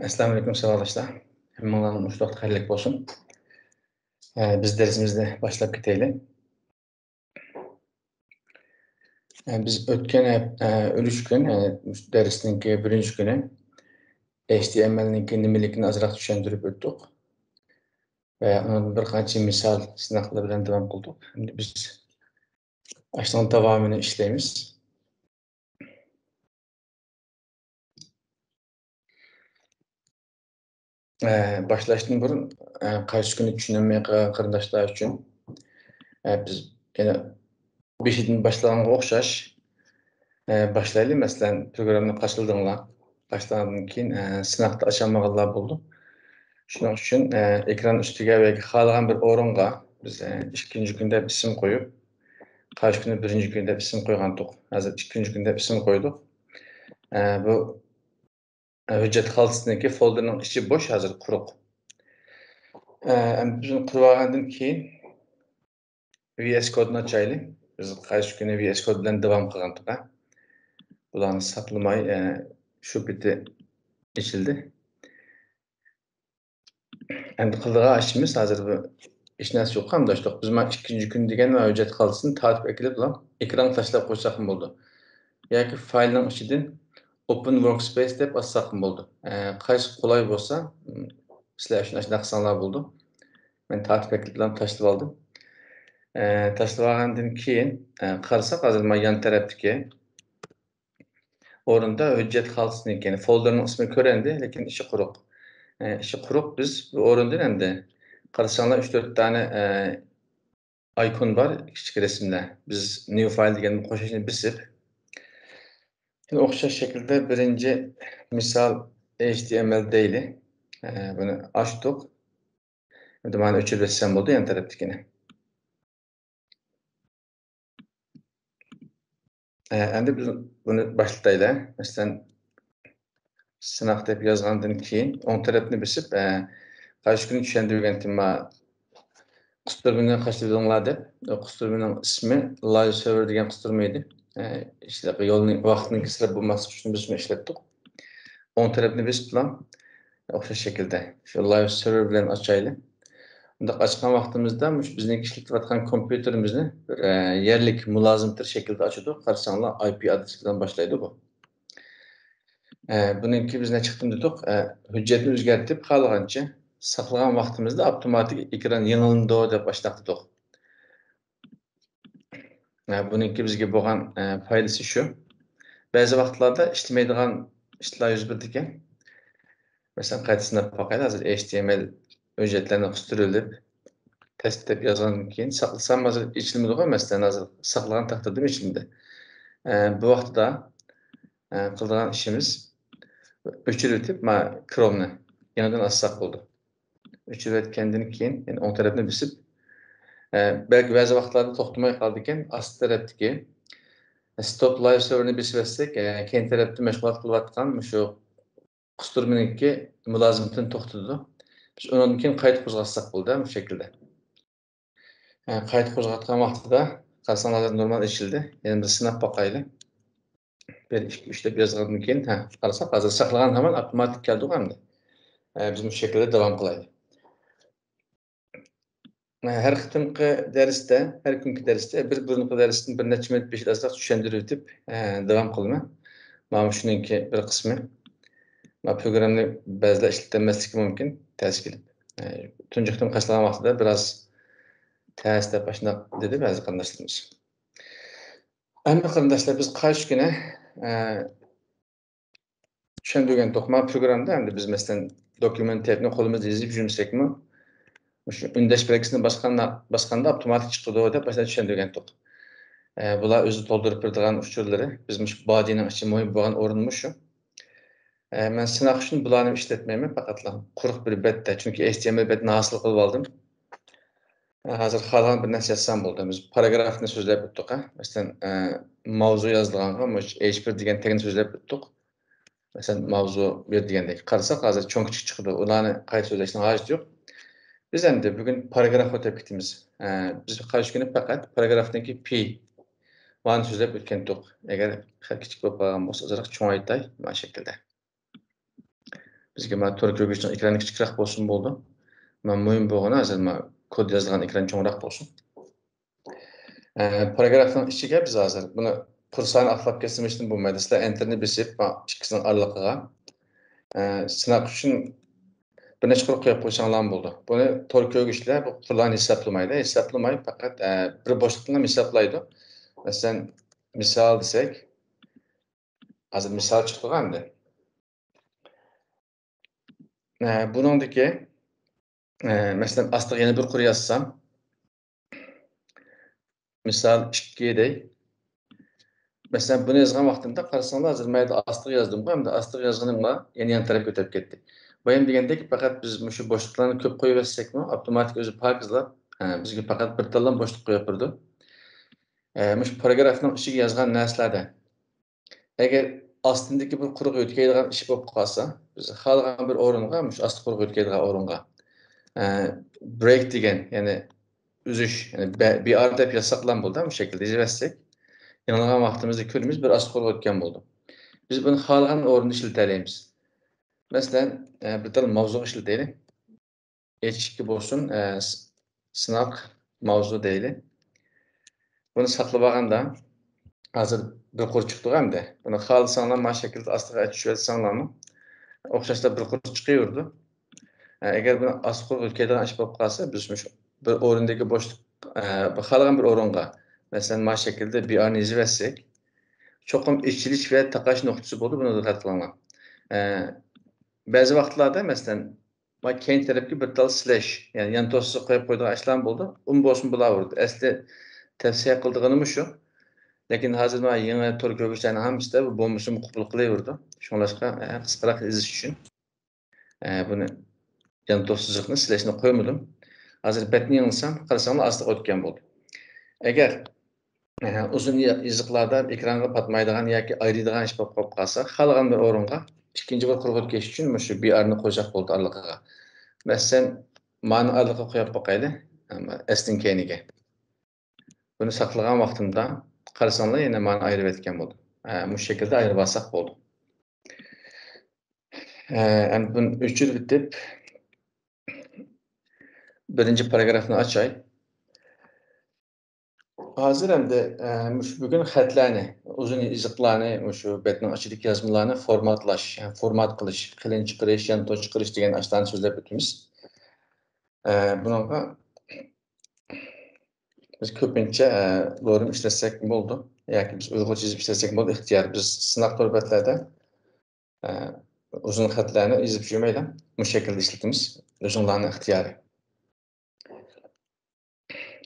Assalamu alaikum arkadaşlar. Hammalarına muştaq xayrlik bolsun. Biz dersimizde başlap keteyli. Biz ötken ölüş gün, dersninki birinci günü HTML'ninki nimelikini azırak düşendirip öttük. Ve onun bir qancha misal sınaqlar bilen devam kıldık. Şimdi biz aşağıdan devamını işleyimiz. Başlaştığın burun qaysi günü düşünülmeye qarındaşlar üçün biz gene bir şeyden başlağanğa oxşaş başlayalım. Mesela programını qaçıldığınlar, başlanğandan keyin sınaqda açamağanlar boldu. Şunun üçün ekran üstüge ve xalagan bir orunga biz ikinci günde isim koyup, qaysi günü birinci günde isim koygandyk. Hazır ikinci günde isim koyduk. Bu hüccet xaltısındaki folderning içi boş, hazır quruq. Biz bunu qurğandan keyin VS Code'ni açaylı. Biz qaysi günü VS Code bilen devam qilgandyk. Bularni saplamay şu biti içildi. Endi qıldığı işimiz hazır bu iş näse yok qamdaşdyk. Biz ma ikinci gün degen we hüccet xaltysyny tartip ekilip bulan ekran taşlap qo'ysak mı boldu? Yoki faylning ichidan Open Workspace deb açsak mı boldu? Qaysi qulay bolsa, sizler şuna qilsanglar boldu. Men tartip ekilip bilan taşlap aldım. Taşlap algandan keyin qarasak hazır ma yan tarapdaki orunda hüccet xaltysyny ekeni folderning ismi körendi, lekin işi quruq. İşi quruq biz bu orundan endi qarasaňlar 3-4 tane icon var kiçik resimde. Biz new file degenin qoşaşyny bisip şimdi oxşaş şekilde birinci misal HTML deyli. Bunu açtık. Şimdi bana öçürüp etsem boldu yan tarapdakini. Endi biz bunu başlayla. Mesela sınaq dep yazgandan keyin oň tarapyny bisip qaysi günü düşendirgendim ma Qusturmadan qaçırdığınlar dep, qusturmanın ismi live server degan qusturma edi. İşte yolun vaqtini kesirip bulması üçün biz bunu işletdik. On tarafını biz bilan oxşaş şekilde şu live server bilen açaylı. Bunda açkan vaqtımızda bizning işletip atgan kompüterimizni bir yerlik mulazimtir şekilde açıyorduk. Qarsanlar IP adresi bilan başlaydı bu. Bununki biz ne çıktım dedik, hüccetini özgertip qalagança saqlagan vaqtimizda avtomatik ekran yanılındı dep başladık. Bununki bizge bolgan faydası şu. Bazı vaqtlarda işlemeydigan işler yüz berdiken. Mesela qaytısına bakaydı hazır HTML hüccetlerini qusturulup test dep yazgandan keyin saqlasam hazır içilmedi goy mesela hazır saqlagan takdirde içilmedi. Bu vaqtda qıldıgan işimiz öçürüp ma Chrome'ni yanadan açsak boldu. Öçürüp kendini keyin yani on tarafını bisip belki bazı vaqtlarda toxtamay qaldyken ast tarapdaki Stop live server'ini bisip etsek, keyin tarapda meşgulat kılıp atkan şu qusturmanınki mulazimatini toxtady. Biz ondan keyin qayta qo'zg'atsak bo'ldi bu şekilde. Qayta qo'zg'atgan vaqtida qarasaňlar normal içildi. Yana bir sinap bakaylı. 1 2 3 dep yazgandan keyin qarasak hazır saqlagan hamon avtomatik keldi endi. Biz bu şekilde devam kılaylı. Her qitimki dersde, her günkü dersde bir dersin bir neçe minut beş azrak düşendirip devam kılma. Mana şununki bir kısmı. Programni bazılar işletilmesi mümkün ters gelip. Tunjukdan qaçlagan vaqtida biraz ters dep başına dedi bazı qarındaşlarımız. Ama qarındaşlar biz qaysi güne düşendirgen dokma programda endi biz mesela dokumentatni qo'limizda yozib yursekmi, shu undash belgisini basqanda avtomatik chiqadi deb başına düşendirgendik. Bular özü to'ldirib beradigan uchurlari bizmiş bodyning ichi muhim bo'lgan o'rinmi shu. Men sınaq üçün bularni işletmeymi, faqatla quruq bir betde. Çünkü HTML betini hasıl qılıp aldım. Hazır xalagan bir narsa yazsam boldu. Biz paragrafni sözlep ötdük. Mesela mavzu yazılğanğa H1 degan tegini sözlep ötdük. Mesela mavzu 1 degendek qarasak hazır çoň kiçik çıkdı. Ularni qayta sözleşine hajat yok. Biz endi bugün paragraf ötüp gitimiz. Biz qaysi günü faqat paragrafdaki P Van sözlep ötkendik. Eger kiçik bolip qolgan bolsa, azırak çoň aytay, bu şekilde. Bizge ma tor kögüçün ekrany kiçikroq bolsun boldu. Men mühim bolgany hazır ma kod yazılgan ekran çoňrak bolsun. Paragrafın içige biz hazır bunu kursany aklap kesmişdim bu medisler enterini besip ma ikisinin aralygyga sınaq üçün bir neçe kurup koyup koysaňlar boldy. Bunu tor kögüçler bu kurlan hesaplamaydı. Hesaplamay fakat bir boşlukdan hesaplaydı. Mesela misal desek hazır misal çıktı ganda. Bunundaki mesela aslında yeni bir kur yazsam misal 2 dey. Mesela bunu yazgan vaxtında qarasаңlar hazır mayda astığı yazdım. Hem de astığı yazganımla yeni yan taraf götürüp gitti. Bu hem degende fakat biz şu boşluklarını köp koyup etsek mi otomatik özü pakizlap bizge fakat bir talan boşluk koyup durdu. Şu paragrafın içine yazgan narsalarda eğer aslındaki bir quruq ötkeydigan iş bolup qalsa, biz xalqan bir orunga, şu aslı quruq ötkeydigan orunga break degen, yani üzüş, yani bir ar dep yasaklan boldu bu şekilde izlesek, yanılgan vaxtımızda körümüz bir aslı quruq ötken boldu. Biz bunu xalqan orunda işleteleyimiz. Mesela bir tal mavzu işletelim. H2 bolsun, sınav mavzu deyli. Bunu saklabaganda hazır bir kur çıktı hem de. Bunu xalqsanlar ma şekilde aslı açıp etsenler okşaşta bir kur çıkıyordu. Eğer bunu aslı quruq ötkeydigan iş bolup qalsa, biz bir orundaki boşluk xalqan bir orunga mesela ma şekilde bir an izlesek çokum işçilik ve takaş noktası boldu bunu da hatırlanan. Bazı vaxtlarda mesela ma keyin tarafki bir tal slash yani yan tosu koyup koyduğu işlem boldu. Bolsun bula vurdu. Asli tavsiye kıldığınım şu. Lakin hazır ma yeni tor kögüçlerini hamısı bu bombusunu kubul kılayvurdu. Şoňlaşqa kısqarak iziş üçün bunu yan tosuzlukni slashni koymadım. Hazır betni yanılsam qarasaňlar aslı ötken boldu. Eğer uzun yazıqlarda ekranga patmaydigan yoki ayrıydigan iş bolup qalsa, xalqan bir orunga ikinci bir quruq ötkeş üçün şu bir arny koyjak boldu arlygyga. Mesela mani arlyga koyup bakaylı, estin keyniga. Bunu saklagan vaxtımda qarasaňlar ýene mani aýryp etken boldu. Bu şekilde aýryp alsak boldu. Bunu üçür bitip birinci paragrafını açay. Hazır hemde bugün xətlərini, uzun iziqlarını, şu betnin açıdık yazmalarını formatlaş, yani format kılış, kılın çıkırış, yanto çıkırış degen açlarını sözlep ötümüz. Bununla biz köpünçe doğru işletsek mi oldu? Yani biz uygun çizip işletsek mi oldu? İhtiyar. Biz sınav torbetlerde uzun xətlərini izip jürmeyle bu şekilde işletimiz. Uzunlarını ihtiyarı.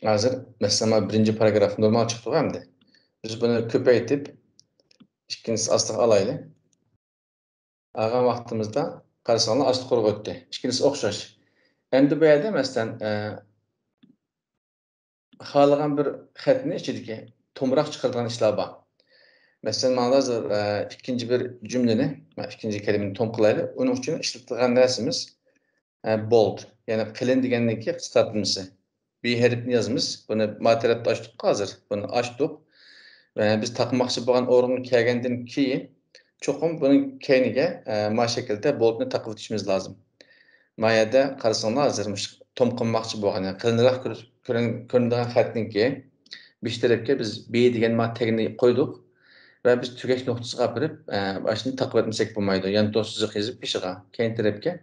Hazır mesela birinci paragraf normal çıktı hem de. Biz bunu köpeytip ikincisi astık alaylı. Ağam vaxtımızda qarasaňlar aslı quruq ötdi. İkincisi oxşaş. Endi bu ýerde meselen xalagan bir xetni içidiki tomuraq çıkardıgan işler bar. Meselen maňa hazır ikinci bir cümleni, ikinci kelimeni tom kılaylı. Onun için işletilgen näsemiz bold. Yani qılın degendeki kısaltması. Bir herifni yazımız. Bunu materyalda açtık hazır. Bunu açtık. Biz takmakçı bolan orunu kelgenden keyin çokum bunun keyniga ma şekilde boldni takıp ötüşimiz lazım. Mayada qarasaňlar hazırmış. Tom qılmakçı bolan, yani qılınrak göründiğin xatninki bir tarafga biz B degen ma tegini koyduk ve biz tügeç noktasına apırıp başını takip etmesek bolmaýdy. Yani dostuzyk yazıp pişiga. Keyin tarafga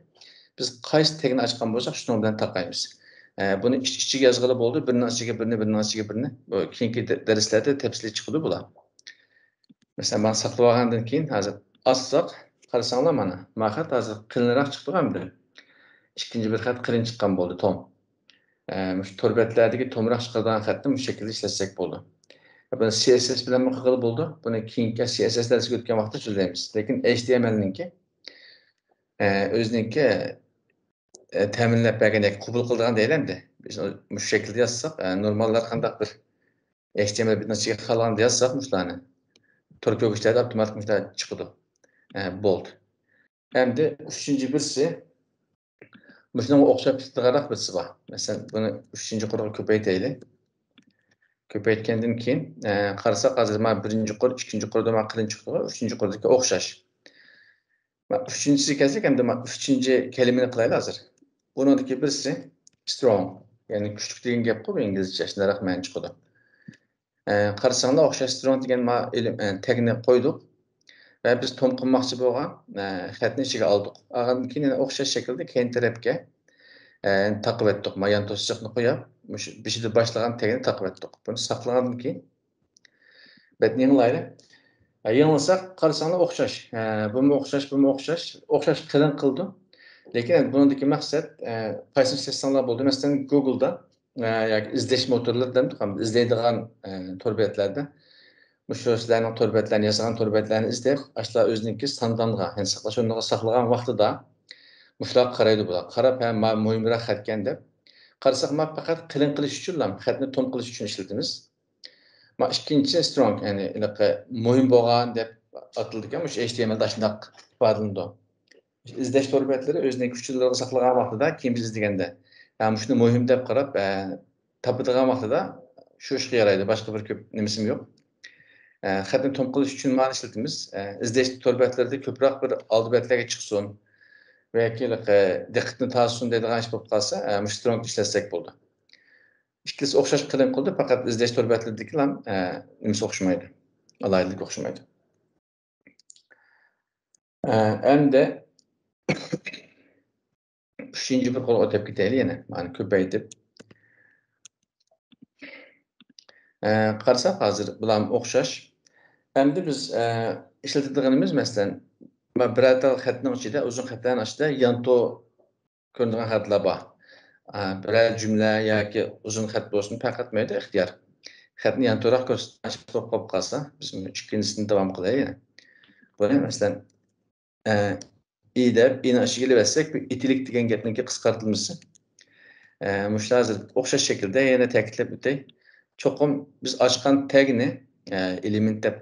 biz qaysı tegini açkan bolsak şunu bilen takaýmys. Bunu içi yazgılı boldu. Birinin içiga birini, birinin içiga birini. Bu keyinki derslerde tepsili çıkıdı bular. Mesela ben saklagandan keyin hazır açsak qarasaňlar mana. Mahat hazır qılınrak çıktı hem İkinci bir xat qılın çıkkan boldu tom. Şu torbetlerdeki tomuraq çıkardan xatni bu şekilde işletsek boldu. Bunu CSS bilen mıqılı boldu. Bunu keyinki CSS dersi götürgen vaqtda çözeyimiz. Lekin HTML'ninki özüninki teminlep bergen kubul kıldıgan deylendi. Biz bu şekilde yazsak normallar kandak bir HTML bir nasıl kalan yazsak muşlarını. Tor köküçlerde otomatik müşler çıkıdı. Bold. Hem de üçüncü birisi müşünün okşap tıgarak birisi var. Mesela bunu üçüncü kuruğu köpeyteyli. Köpeytkenden keyin qarasak hazır ma birinci kur, ikinci kurda ma qılın çıktı. Üçüncü kurdaki okşaş. Üçüncüsü kelsak, endi üçüncü kelimeni qilaylik hozir. Buningdagi birisi strong. Ya'ni kuchli degan gap bu inglizcha, shunday ma'no chiqadi. Qarasanglar o'xshash strong degan tagni qo'ydik va biz tom qilmoqchi bo'lgan xatni ichiga oldik. Olgandan keyin yana o'xshash shaklda keyin tarafga taqib etdik. Mayan to'siqni qo'yib, beshida boshlagan tagni taqib etdik. Buni saqlagandan keyin betni yanglaylik. Yanılsak qarasanglar o'xshash. Bumi o'xshash, bumi o'xshash. O'xshash qilin qildi. Lekin buningdagi maqsad qaysini seçsanglar bo'ldi. Masalan, Google'da yoki izlash motorlarida izlaydigan torbetlarda shu sizlarning torbetlarni yasagan torbetlarni izlab, ashlar o'ziniki standartga, ya'ni saqlash o'rniga saqlagan vaqtida mushlar qaraydi bular. Qarab, muhimroq xatkan deb. Qarasak, faqat qilin qilish uchun, xatni tom qilish uchun ishlatamiz. İkinci strong, yani muhim bo'lgan deb atildigan shu HTMLda shunday ifodalanadi. İzlash torbetlari o'zining kuchliligini saqlagan vaqtida keyin biz izlaganda, shuni muhim deb qarab, topadigan vaqtida shu ishga yaraydi. Boshqa bir ko'p nimasim yo'q. Xatni tom qilish uchun ma'ni ishlatamiz. İzlash torbetlarida ko'proq bir oldi betlarga chiqsin va yoki diqqatni tortsin deydigan ish bo'lib qolsa, strong ishlatsak bo'ldi. İkisi o'xshash qilin qildi, faqat izlash torbetlardagilar nimasi o'xshamaydi. Alaylik o'xshamaydi. Endi üçüncü bir qo'l o'tib ketaylik yana, ma'ni ko'paytib. Qarasak hozir bular o'xshash. Endi biz ishlatadiganimiz masalan, birorta xatning ichida, uzun xatlarning ichida yanto ko'rinadigan xatlar bor. Biror jumla yoki uzun xat bo'lsin, faqat mayda ixtiyor. Xatni yanto'roq ko'rsatish bo'lib qolsa, biz ikkinchisini davom qilaylik. Buni masalan i deb ini ichiga ilib itilik degan gapniki qisqartirilmasi. Mushlar hozir o'xshash shaklda yana ta'kidlab o'tay. Cho'qim biz ochgan tagni element deb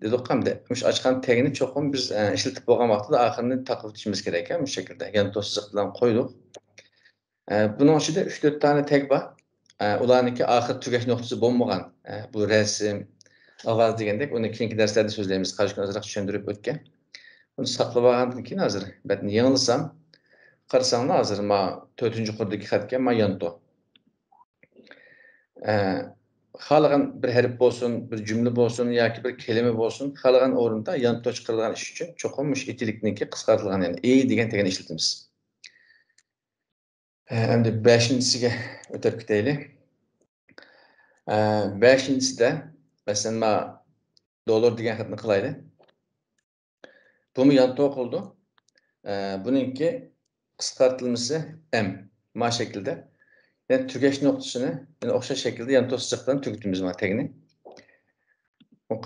dedik hamda mush ochgan tagni cho'qim biz ishlatib bo'lgan vaqtida oxirini taqib o'tishimiz kerak ekan, bu shaklda. Ya'ni to'siq bilan qo'ydik. Buning ichida 3-4 tane tag bor. Ularniki oxir tugash nuqtasi bo'lmagan. Bu rasm, ovoz degandek, uni keyingi darslarda so'zlaymiz. Qarshi ozroq tushuntirib o'tgan. Bunu saqlab olgandan keyin hozir betni yanılsam, qarasanglar hozir 4-chi qurdagi xatga yanto. Xalqan bir harf bo'lsin, bir jumla bo'lsin yoki bir kelime bo'lsin, xalqan o'rinda yanto chiqarilgan ish uchun cho'qim itilikniki qisqartirilgan, ya'ni degan tegani ishlatamiz. Endi 5-siga o'tib ketaylik. 5-sida masalan dollar degan xatni qilaylik. Bunu yanto qildi. Buningki qisqartirilmasi M. Ma şekilde. Yani tügeç noktasını yani o'xshash şekilde yan to'siqdan tugutimiz tagni.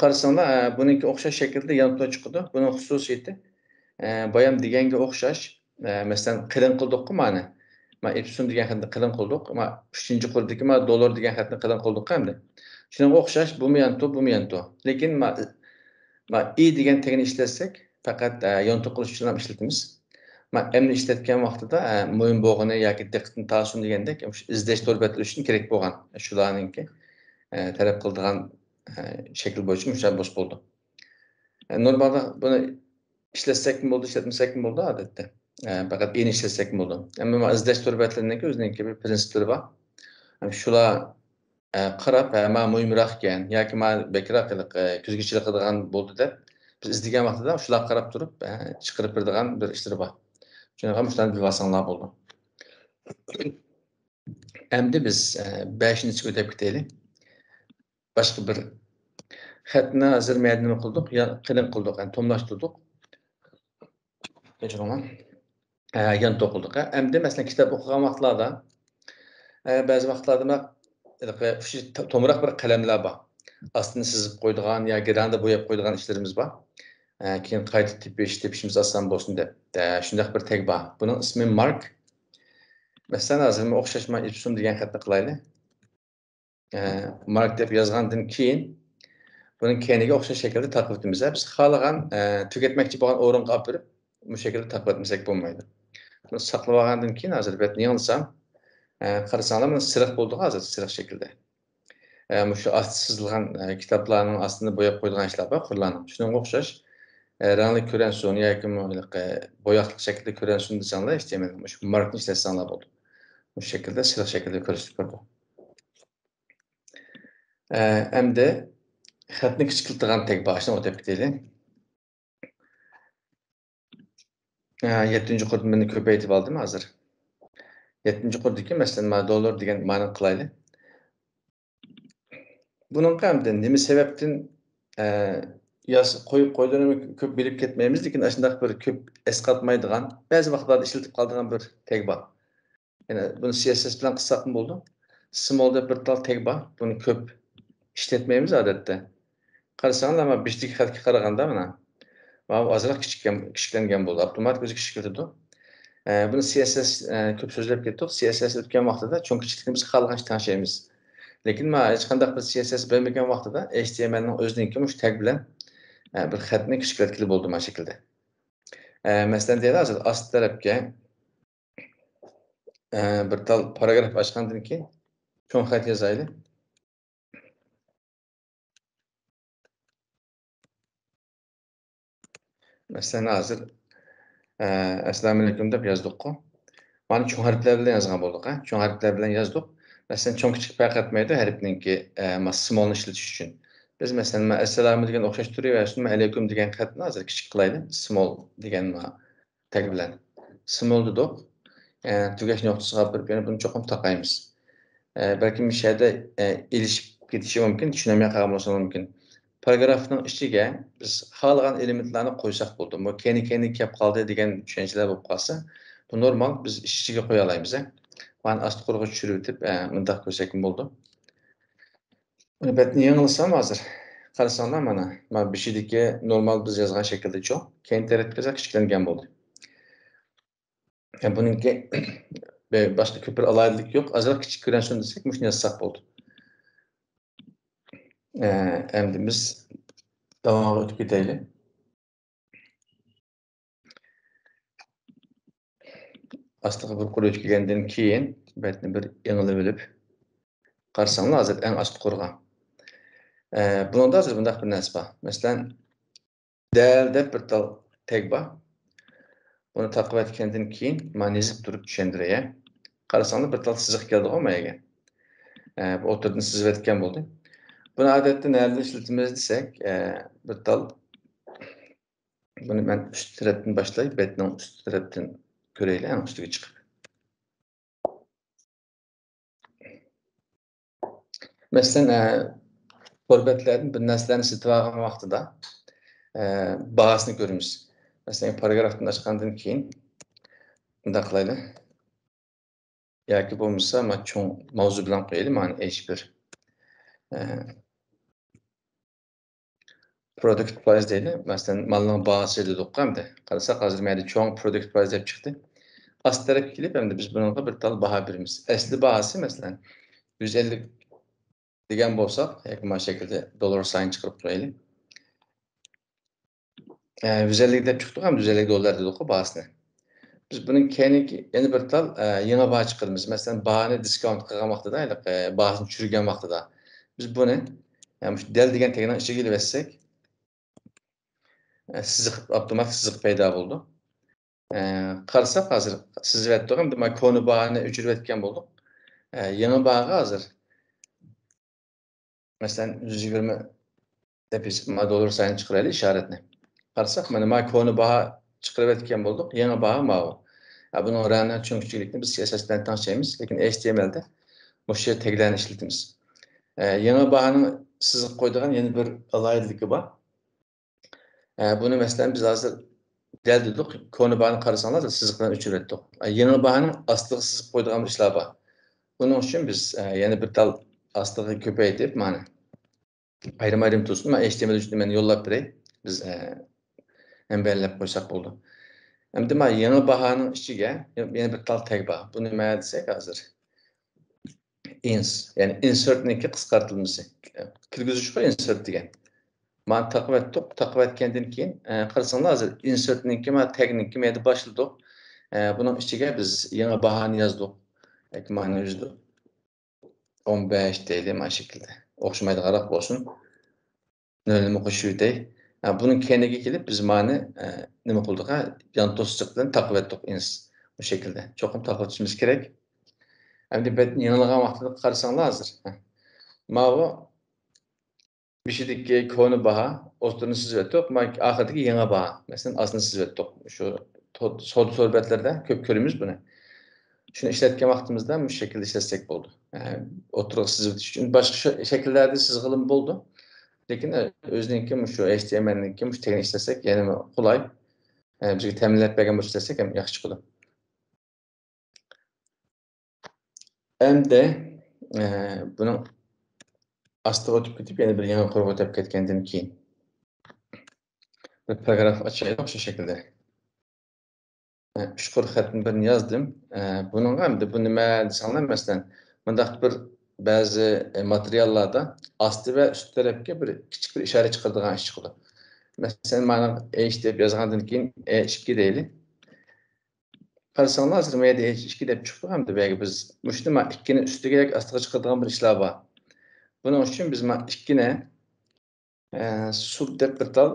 Qarasanglar, buningki o'xshash shaklda yanto chiqdi. Buning xususiyati bayam deganga o'xshash. Masalan, qilin qildik-ku ma'ni. Epson degan xatni qilin qildik. 3-chi qurdagi dollar degan xatni qilin qildik hamda. Shunga o'xshash bu yanto. Lekin i degan tagni ishlatsak, faqat yanto qilish uchun ham ishlatamiz. Emni ishlatgan vaqtida muhim bo'lgani yoki diqqatni tortsin degandek, izlash torbetlar uchun kerak bo'lgan shularninki talab qiladigan shakl bo'yicha mushlar bo'sh bo'ldi. Normalda buni ishlatsak bo'ldi, ishlatmasak bo'ldi odatda. Faqat ini ishlatsak bo'ldi. Ammo izlash torbetlarninki o'zininki bir prinsiplari bor. Shular qarab, muhimroq ekan yoki bekroq ko'zguchilik qiladigan bo'ldi deb biz izlagan vaqtida shular qarab turib chiqarib beradigan bir ishlar bor. Şuna müşteri bir vasıflar buldu. Endi biz 5-ci o'tib ketaylik. Başqa bir xatni hozir nima qildik? Qilin qildik, yani tomlashtirdik. Kechiraman. Yan to'qildik. Endi masalan kitob o'qigan vaqtlarda ba'zi vaqtlarda tomroq bir qalamlar bor. Aslında sizib qo'ydigan yoki rangda bo'yab qo'ydigan ishlarimiz bor. Keyin qayta tepishimiz oson bo'lsin deb shunday bir tag bor. Buning ismi mark. Masalan, hozir o'xshash epson degan xatni qilaylik. Mark deb yozgandan keyin buning keyiniga o'xshash shaklda taqib o'tamiz. Biz xohlagan tugatmoqchi bo'lgan o'ringa olib berib, bu shaklda taqib o'tmasak bo'lmaydi. Buni saqlab olgandan keyin hozir betni yanılsam, qarasanglar mana siriq bo'ldi hozir siriq shaklda. Shu osti chizilgan kitoblarning ostini bo'yab qo'yilgan ishlar bor, qurlarning. Shunga o'xshash ranglı körensiyon yoki boyaqlı şekilde körensiyon desanlar HTML şu markni işletsanlar oldu. Bu şekilde sıra şekilde ko'rsatib berdi. Endi xatni kichiktirgan tag boshini o'tab ketaylik. 7-ci qurdmeni ko'paytib oldim hozir. 7-ci qurdiki masalan dollar degan ma'no qilaylik. Bunun hamda nima sababdan qo'yib qo'ydirib ko'p bilib ketmaymiz, lekin shunday bir ko'p esqatmaydigan, ba'zi vaqtlarda ishlatib qoladigan bir tag bor. Yani bunu CSS bilan qilsak mı bo'ldi? Small deb bir tal tag bor. Buni ko'p ishlatmaymiz odatda. Qarasangiz, ammo beshdagi xatga qaraganda mana ozroq kichiklangan bo'ldi. Avtomatik o'zi kichiklatadi. Buni CSS ko'p so'zlab ketdik. CSS o'tgan vaqtida cho'ng kichikligimiz xohlagan tanishamiz. Lekin men hech qanday bir CSS bilmagan vaqtida HTMLning o'ziniki mush tag bilan bir xatni kichiklatgili bo'ldi mana shaklda. Masalan, deylik hozir ost tarafga bir tal paragraf ochgandan keyin cho'ng xat yozaylik. Masalan, hozir assalomu alaykum deb yozdik-ku. Mana cho'ng harflar bilan yozgan bo'ldik, ha? Cho'ng harflar bilan yozdik. Masalan, cho'ng kichik farq etmaydi harfninki, smallni ishlatish uchun. Biz masalan, assalomu degan o'xshash turaversin, alaykum degan xatni hozir kichik qilaylik. Small degan tag bilan. Small dedik. Tugash nuqtasiga olib berib, buni cho'qim taqaymiz. Balki bir şeyde ilişip ketishi mumkin, tushunmay qolgan bo'lishi mumkin. Paragrafning ichiga biz xohlagan elementlarni qo'ysak bo'ldi. Bu keyin kelib qoldi degan tushunchalar bo'lib qolsa, bu normal biz ish ichiga qo'ya olamiz. Mana asti qurg'ich tushirib o'tib, bunday qo'ysak bo'ldi. Buni betni yangilasam hozir. Qarasanglar mana beshidagi normal biz yozgan shaklda cho'q, keyin tarafga kichiklangan bo'ldi. Buningki başka ko'p bir alaylik yo'q. Azroq kichik ko'rinsin desak, shuni yozsak bo'ldi. Endi biz davom o'tib ketaylik. Astiga bir qurib kelgandan keyin betni bir yangilab olib qarasanglar hozir eng asti qurgan. Bunda hozir bunday bir narsa bor. Masalan, del deb bir tal tag bor. Buni taqib etgandan keyin men yozib turib tushundiray. Qarasanglar bir tal siziq keldi-ku menga. Bu o'tirdan sizib etgan bo'ldi. Buni odatda nerede ishlatamiz desak, bir tal bunu ben üst taraftan başlayıp betning üst tarafdan ko'raylik, eng ustiga chiqib. Masalan, formatlardan bir narsalarni siltab olgan vaqtida bahasini ko'ramiz. Masalan, paragrafni ochgandan keyin bunday qilaylik. Yoki bo'lmasa, men cho'ng mavzu bilan qo'yaylik, mana H1 product price deylik. Masalan, malning bahasi dedik hamda. Qarasak, hozir menda cho'ng product price deb chiqdi. Ast tarafga kelib, endi biz bunga bir tal baho beramiz. Asli bahasi masalan 150 degan bo'lsak, yoki mana şekilde dollar sign chiqarib qo'yaylik. 150 deb chiqdi ham 150 dollar dedik bahasini. Biz buning keyingi yana bir tal yangi baho chiqaramiz. Masalan, bahoni diskount qilgan vaqtida, bahosini tushirgan vaqtida biz buni shu del degan tagdan ichiga ilib etsak, siziq avtomatik siziq paydo bo'ldi. Qarasak hozir sizib etdim, men konu bahoni o'chirib etgan bo'ldim. Yangi baho hozir masalan 120 deb dollar sayını chiqaraylik ishoratni. Qarasak, mana konu baho chiqarib etgan bo'ldik. Yangi baho mana. Bunun ranglar cho'ngchilikni biz CSS bilan tanishamiz, lekin HTML'da o'sha taglarni ishlatamiz. Yangi bahoni siziq qo'ydigan yana bir alaylikligi bor. Buni masalan biz hozir del dedik, konu bahoni qarasanglar siziq bilan o'chirib etdik. Yangi bahoni ostiga siziq qo'ydigan ishlar bor. Buning uchun biz yana bir tal ostiga ko'paytirib mana ayrim tutsun. Men HTML uchun men yo'llab beray. Biz ham belgilab qo'ysak bo'ldi. Endi men yangi bahoning ichiga yana bir tal tag bor. Buni nima desak hozir? Ins, ya'ni insertniki qisqartirilmasi. Kirgizuvchi insert degan. Men taqib etgandan keyin qarasanglar hozir insertniki men tagniki men boshladik. Buning ichiga biz yangi bahoni yozdik. Yoki mana yozdik. 15 deylik mana shaklda. O'xshamaydiganroq bo'lsin. Nolni qo'shib o'tay. Bunun keyniga kelip biz mani nima qildik? Yan to'siqdan taqib etdik bu şekilde. Çoqum taqib etishimiz kerak. Endi yanılgan vaqtida qarasanglar hozir. Mavu bishidagi koni baha, o'stini sizib etdik, oxiridagi yangi baha. Masalan, aslini sizib etdik. Shu so'hbatlarda ko'p ko'ramiz buni. Shuni ishlatgan vaqtimizda bu şekilde ishlasak bo'ldi. O'tiriq sizib etish uchun boshqa shakllarda sizg'ilim bo'ldi. Lekin o'zininki shu HTML'ninki shu tegini ishlasak, yana qulay. Bizga ta'minlab bergan bo'lsa ishlasak ham yaxshi chiqadi. Endi buni astiga o'tib ketib, yana bir yangi quruq o'tib ketgandan keyin bir paragraf açayım şu şekilde. Üç quruq xatni birini yazdım. Bunun ham bu nima desanlar, masalan, bundaq bir ba'zi materiallarda asti va üst tarafga bir kichik bir ishora chiqaradigan ish chiqadi. Masalan, mana H deb yozgandan keyin H2 deylik. Qarasanglar, hozir mayda H2 deb chiqdi hamda belki biz mushuni 2 ni ustiga astiga chiqaradigan bir ishlar bor. Buning uchun biz 2 ni sub deb bir tal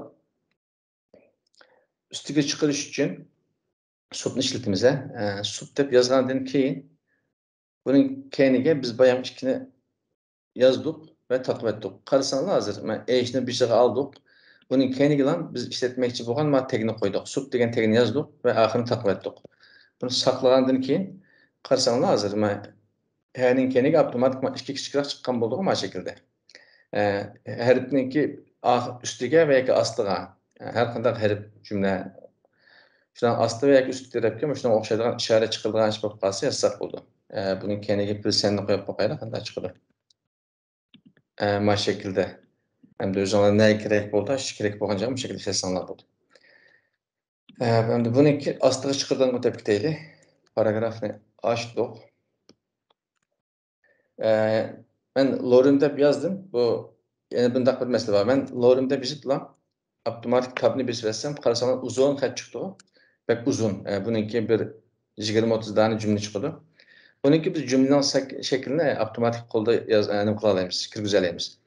ustiga chiqarish uchun subni ishlatamiz. Sub deb yozgandan keyin buning keyniga biz bayam 2 ni yazdık ve taqib etdik. Qarasanglar, hozir men H'ni bir yerga aldık. Buning keyniga biz ishlatmoqchi bo'lgan tegni qo'ydik. Sub degan tegni yazdik ve oxirini taqib etdik. Bunu saqlagandan keyin qarasanglar, hozir men H'ning keyniga avtomatik 2 kichikroq chiqqan bo'ldi bu şekilde. Harfninki üstiga va yoki ostiga har qanday harf jumla shundan osti va yoki ust tarafga shunga o'xshaydigan ishora chiqilgan ish bo'lib qolsa yazsak bo'ldi. Buning keyniga persenni qo'yib qo'yaylik, qanday chiqadi. Bu şekilde. Hem de o'zingizga ne kerak bo'ldi, shu kerak bo'lgan joyga bu şekilde ishlasanglar bo'ldi. Endi buniki ostiga chiqirdan o'tib ketaylik. Paragrafni ochdik. Ben Lorem deb yazdım. Bu yani bundaq bir mesele var. Ben Lorem deb yazıplam. Avtomatik tabni besivetsem qarasanglar uzun xat chiqdi. Bek uzun. Buniki bir 20-30 tane cümle chiqdi. Buniki biz cümlenin şeklini avtomatik qo'lda qila olamiz, kirgizalaymiz.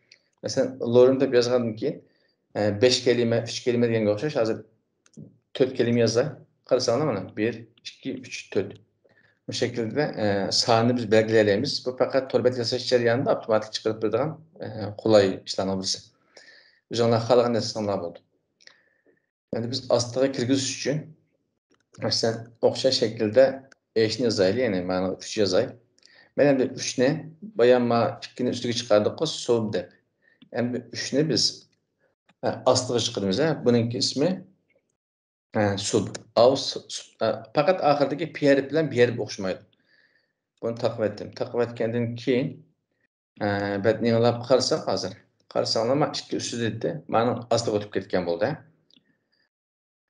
Mesela Lorem deb yozgandan keyin 5 kelime, 3 kelime deganga o'xshash, hozir 4 kelime yazay. Qarasanglar mana 1, 2, 3, 4. Bu şekilde sahni biz belgileyemeyiz. Bu fakat torbat yasash jarayonida avtomatik chiqarib beradigan qulay ishlarning birisi. Biz ona xalqni sanab bo'ldi. Yani biz astiga kirgizish uchun masalan o'xshash shaklda H'ni yazaylik, ya'ni mana 3 yazay. Men endi 3 ni bayanma 2 ni ustiga chiqardik-ku sub deb. Endi 3 ni biz astiga chiqaramiz. Buningki ismi sub. Fakat oxiridagi p harfi bilan b harfi o'xshamaydi. Bunu taqib etdim. Taqib etgandan keyin betni yanglab qarasak hozir. Qarasanglar, men 2 ustida edi. Meni ostiga o'tib ketgan bo'ldi.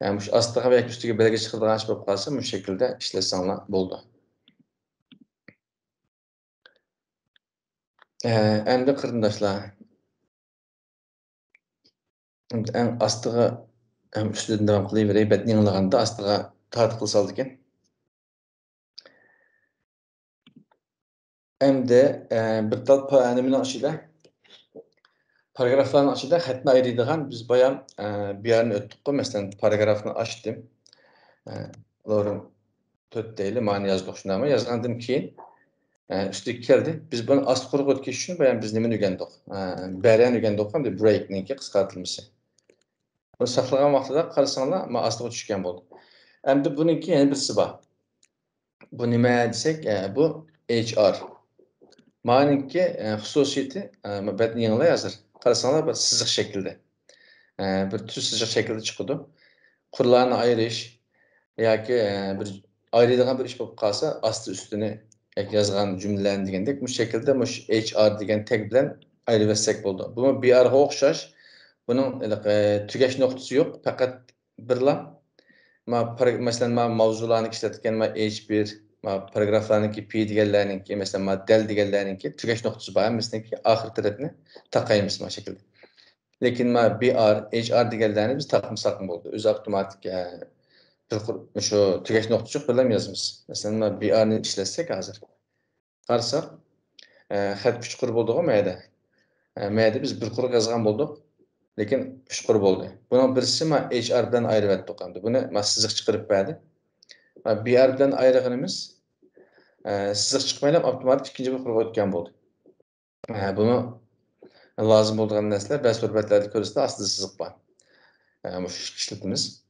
Yani bu astiga va ustiga birga chiqadigan ish bo'lib qolsa, bu shaklda ishlasanglar bo'ldi. Endi qarindoshlar, en astiga ham ustidan davom qilaveraylik. Betni yanglaganda astiga tortib qilsa ekan. Endi bir tal animaning ichida paragraflarning ichida xatni ayiradigan biz bayan bir yerni o'tdik-ku. Masalan, paragrafni ochdim. Lorem 4 deylik, mani yazdık shundaymi? Yazgandan keyin üstiga keldi. Biz bunu asti quruq o'tkazish uchun bayan biz nimani o'rgandik? Barani o'rgandik hamda breakninki qisqartirilmasi. Bunu saqlagan vaqtida qarasanglar, men astiga tushgan bo'ldi. Endi buningki yana birisi bor. Bu nima desak, bu HR. Maninki xususiyati, betni yanglay hozir. Qarasanglar bir siziq shaklda. Bir tuz siziq shaklda chiqadi. Qurlarni ayirish yoki bir ayrılgan bir iş bo'lib qolsa, asti ustini yozgan jumlalarni degandek bu shaklda HR degan tag bilan ayirib bo'ldi. Bu BR'ga o'xshash. Buning tugash nuqtasi yo'q, faqat birla. Masalan, mavzularni ishlatgan H1, paragraflarniki P deganlarniki, masalan, del deganlarniki tugash nuqtasi bor. Bizniki oxir tarafni taqaymiz bu shaklda. Lekin BR, HR deganlarni biz taqmasak bo'ldi. O'zi avtomatik şu tugash nuqtasi yo'q bilan yozamiz. Masalan, BR'ni ishlasak hozir. Qarasak, xat 3 quruq bo'ldi-ku mayda. Mayda biz bir quruq yozgan bo'ldik. Lekin uçqur bo'ldi. Bunun birisi HR bilan ayırıp etdik endi. Buni sızıq chiqarib berdi. BR bilan ayrıg'inimiz sızıq chiqmaylab avtomatik ikkinchi bir qurib o'tgan bo'ldi. Bunu lazım bo'lgan narsalar ba'zi suratlarda ko'rsatdi, aslida sızıq bor. Bu ishlatimiz.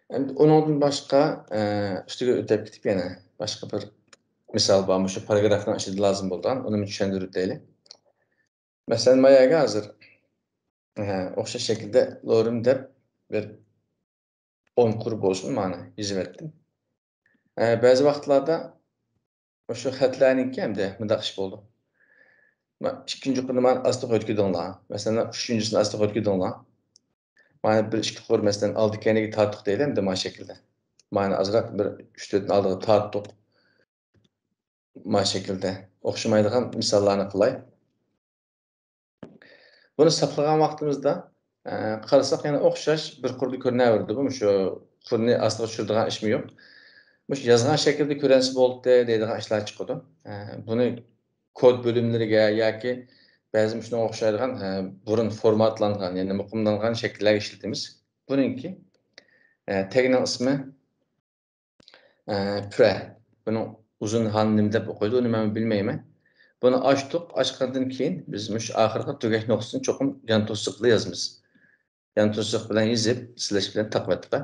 Endi undan boshqa ustiga o'tib ketib yana boshqa bir misol bor. Shu paragrafning ichida lazım bo'lgan, uni tushuntirib deylik. Masalan, mayaga hozir o'xshash shaklda lorim deb bir 10 qurib olsun ma'ni yozib etdim. Ba'zi vaqtlarda şu xətlərninki hem de mündaq iş oldu. İkinci qurni mən aslı qoyduğumlar. Məsələn, üçüncüsünü aslı qoyduğumlar. Mənə bir iki qur məsələn aldı kendine tartıq deyiləm de ma şekilde. Mənə azraq bir 3-4'ün aldığı tartıq ma şekilde. Oxşamaydigan misallarını qılay. Bunu saxlagan vaqtimizda qarasaq yana oxşaş bir qurdu ko'rinaverdi. Bu şu qurni aslı tushirdigan ishmi yo'q. Bu yazgan şekilde körensi bo'ldi deydigan ishlar chiqdi. Bunu kod bölümleriga yoki ba'zi shunga o'xshaydigan burun formatlangan, ya'ni muqimlangan shakllarga ishlatamiz. Buningki tagning ismi pre. Bunun uzun hanım deb o'qiydi, uni men bilmayman. Bunu açtık, açgandan keyin biz mush oxirgi tugak nuqtasini cho'qim yan to'siqli yozamiz. Yan to'siq bilan yozib, slash bilan taqvatdik.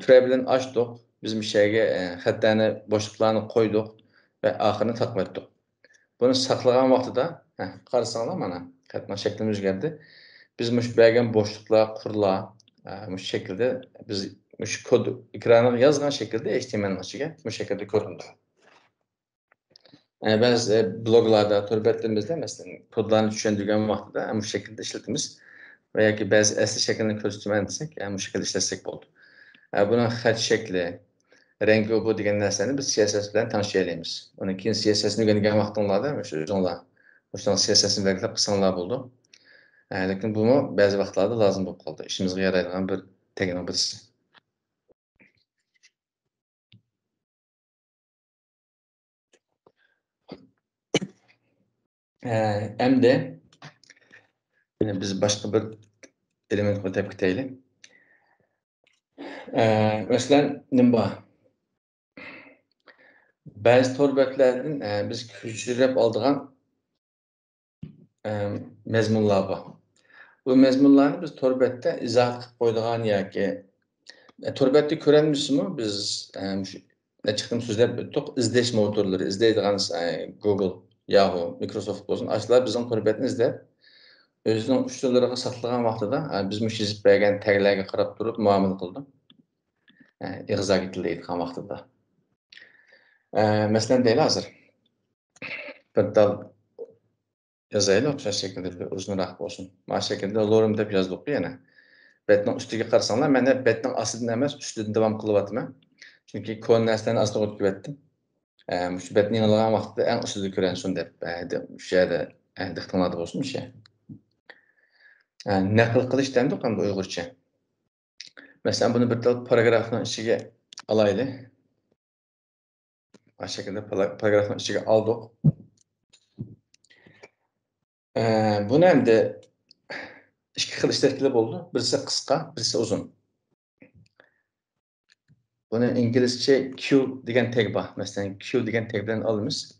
Pre bilan açtık, biz mishayga xatlarni boshliqlarni qo'ydik va oxirini taqvatdik. Bunu saklagan vaqtida, qarasanglar mana xatning shaklini o'zgardi. Biz mush bergan boshliqlar, qurlar, mush shaklda biz mush kod ekraniga yozgan shaklda HTML ichiga bu shaklda ko'rindi. Ba'zi bloglarda, to'rbetlarimizda masalan kodlarni tushuntirgan vaqtida bu shaklda ishlatamiz va yoki ba'zi asli shaklini ko'rsatman desak, bu shaklda ishlatsak bo'ldi. Buni xat shakli, rengi bu degan narsani biz CSS bilan tanishlaymiz. Uni keyin CSSni o'rgangan vaqtinglarda shu o'zinglar o'shaning CSSni belgilab qilsanglar bo'ldi. Lekin bu ba'zi vaqtlarda lozim bo'lib qoldi. İşimizga yaraydigan bir tagning birisi. Endi biz boshqa bir element qo'yib ketaylik. Masalan, nima ba'zi to'rbetlardan biz ko'chirib oldigan mezmunlar bor. Bu mezmunlarni biz to'rbetda izoh qilib qo'ydigan yoki to'rbetda ko'ramizmi biz chiqdim so'zlab o'tdik, izlash motorlari, izlaydigan Google, Yahoo, Microsoft bo'lsin, ashlar bizning to'rbetni izlab o'zining ustunlariga saqlagan vaqtida biz mush yozib bergan taglarga qarab turib muomala qildim. Ig'zoga tillaydigan vaqtida. Masalan deylik hozir bir dal yazaylik o'xshash shaklda bir uzunroq bo'lsin. Mana shu shaklda lorim deb yozdik yana. Betning ustiga qarasanglar, men betning ostidan emas, ustidan davom qilyapman. Chunki ko'n narsani aslida o'tib ketdim. Shu betni yig'ilgan vaqtida eng ustida ko'ransin deb shu yerda diqqatinglarda bo'lsin shu. Naql qilish dedik ham Uyg'urcha. Masalan, buni bir paragrafning ichiga alaylik. Bu şekilde paragrafın içine aldık. Bunu hem de iki xil işletkili oldu. Birisi kısa, birisi uzun. Bunu İngilizce Q degan tag var. Mesela Q degan tag bilan alamiz.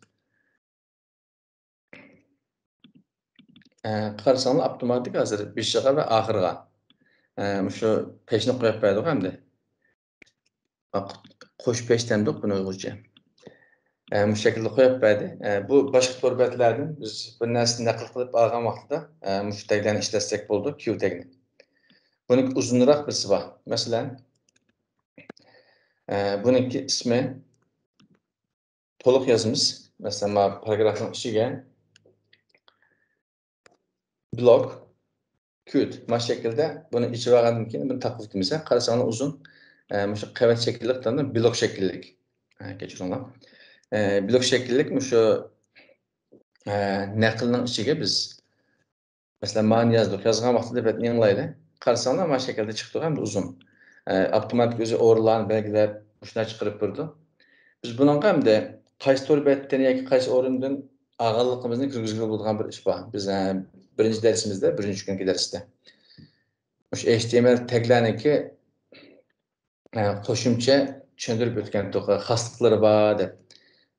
Qarasanglar avtomatik hozir beshig'a va oxirga. Shu peshni qo'yib berdik hamda. Qo'sh pesh demdik buni Uyg'urcha. Bu şekilde qo'yib berdi. Bu boshqa to'rbetlardan biz bir narsani naql qilib olgan vaqtida shu taglarni ishlatsak bo'ldi, Q tagni. Buning uzunroq birisi bor. Masalan, buningki ismi to'liq yozamiz. Masalan, paragrafning ichiga blok Qt mana shaklda buni ichib olgandan keyin buni taqdim etamiz. Qarasanglar uzun, shu qavat shaklliqdan blok shakllik. Kechiringlar. Blok shakllik shu naqlning ichiga biz masalan ma'ni yozdik. Yozgan vaqtida betni yanglaylik. Qarasanglar mana shaklda chiqdi ham uzun. Avtomatik o'zi o'rinlarni belgilab shuna chiqarib turdi. Biz bunun ham da qaysi to'rbetdan yoki qaysi o'rindan og'irligimizni kirgizib bo'lgan bir ish bor. Biz birinci dersimizde, birinci günkü dersde. Şu HTML taglarniki qo'shimcha tushuntirib o'tgan xosliklari bor deb.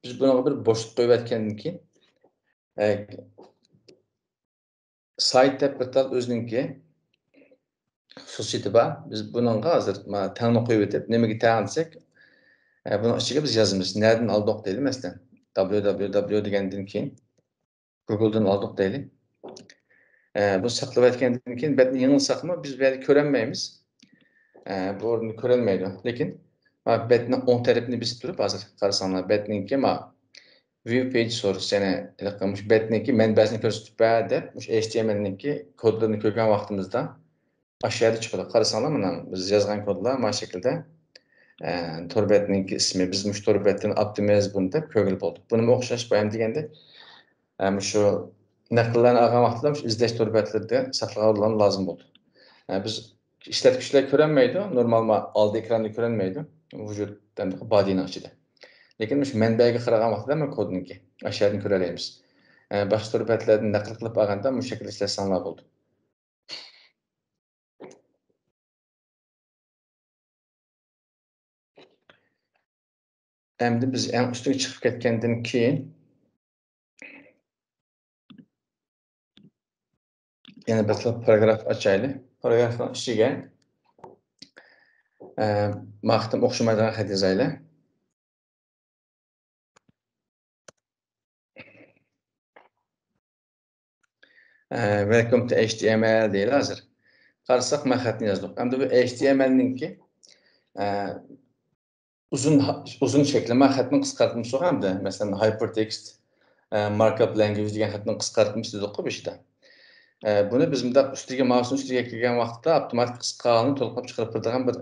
Biz buna bir boshliq qo'yib aytgandan keyin sayt deb bir tal o'zininki xususiyati bor. Biz buningga hozir tagni qo'yib o'tib, nimaga tag desak, buning ichiga biz yozamiz. Nereden aldık deydi masalan. www degandan keyin Google'dan aldık deydi. Bu saqlab aytgandan keyin betni yanılsaqmı biz belki ko'ranmaymiz. Bu o'rinni ko'rolmaydi. Lekin betni o'ng tarafini biz turib hozir qarasanlar betninki view page source yani qilmuş betninki manbasini ko'rsatib ber deb HTML'ninki kodlarini ko'rgan vaqtimizda aşağıda chiqadi. Qarasanlar mana biz yozgan kodlar mana shu shaklda tor betninki ismi biz mush tor betini optimize bunu deb ko'rgil bo'ldi. Buni o'xshash bayam deganda shu naqllarni olgan vaqtda izlash tor betlarida saqlagan lazım bo'ldi. Biz işletkiçiler ko'ranmaydi, normal aldı ekranda ko'ranmaydi. Vücutdan body'ning ichida. Lekin shu manbaga qaragan vaqtda men kodniki aşağıdan ko'ralaymiz. Boshqa turbatlardan naql qilib olganda bu shaklda ishlatsanlar bo'ldi. Endi biz eng ustiga chiqib ketgandan keyin yana bir paragraf ochaylik. Paragrafning ichiga maqtam o'xshamaydigan xat yozaylik. Welcome to HTML deyil hozir. Qarasak men xatni yozdik. Endi bu HTML'ninki uzun şekli men xatning qisqartmasi hamda masalan hypertext markup language degan xatning qisqartmasi dedik bu ishda. Bunu biz bunda ustiga mouse'un ustiga kelgan vaqtda avtomatik qisqartni to'lqab chiqarib turadigan bir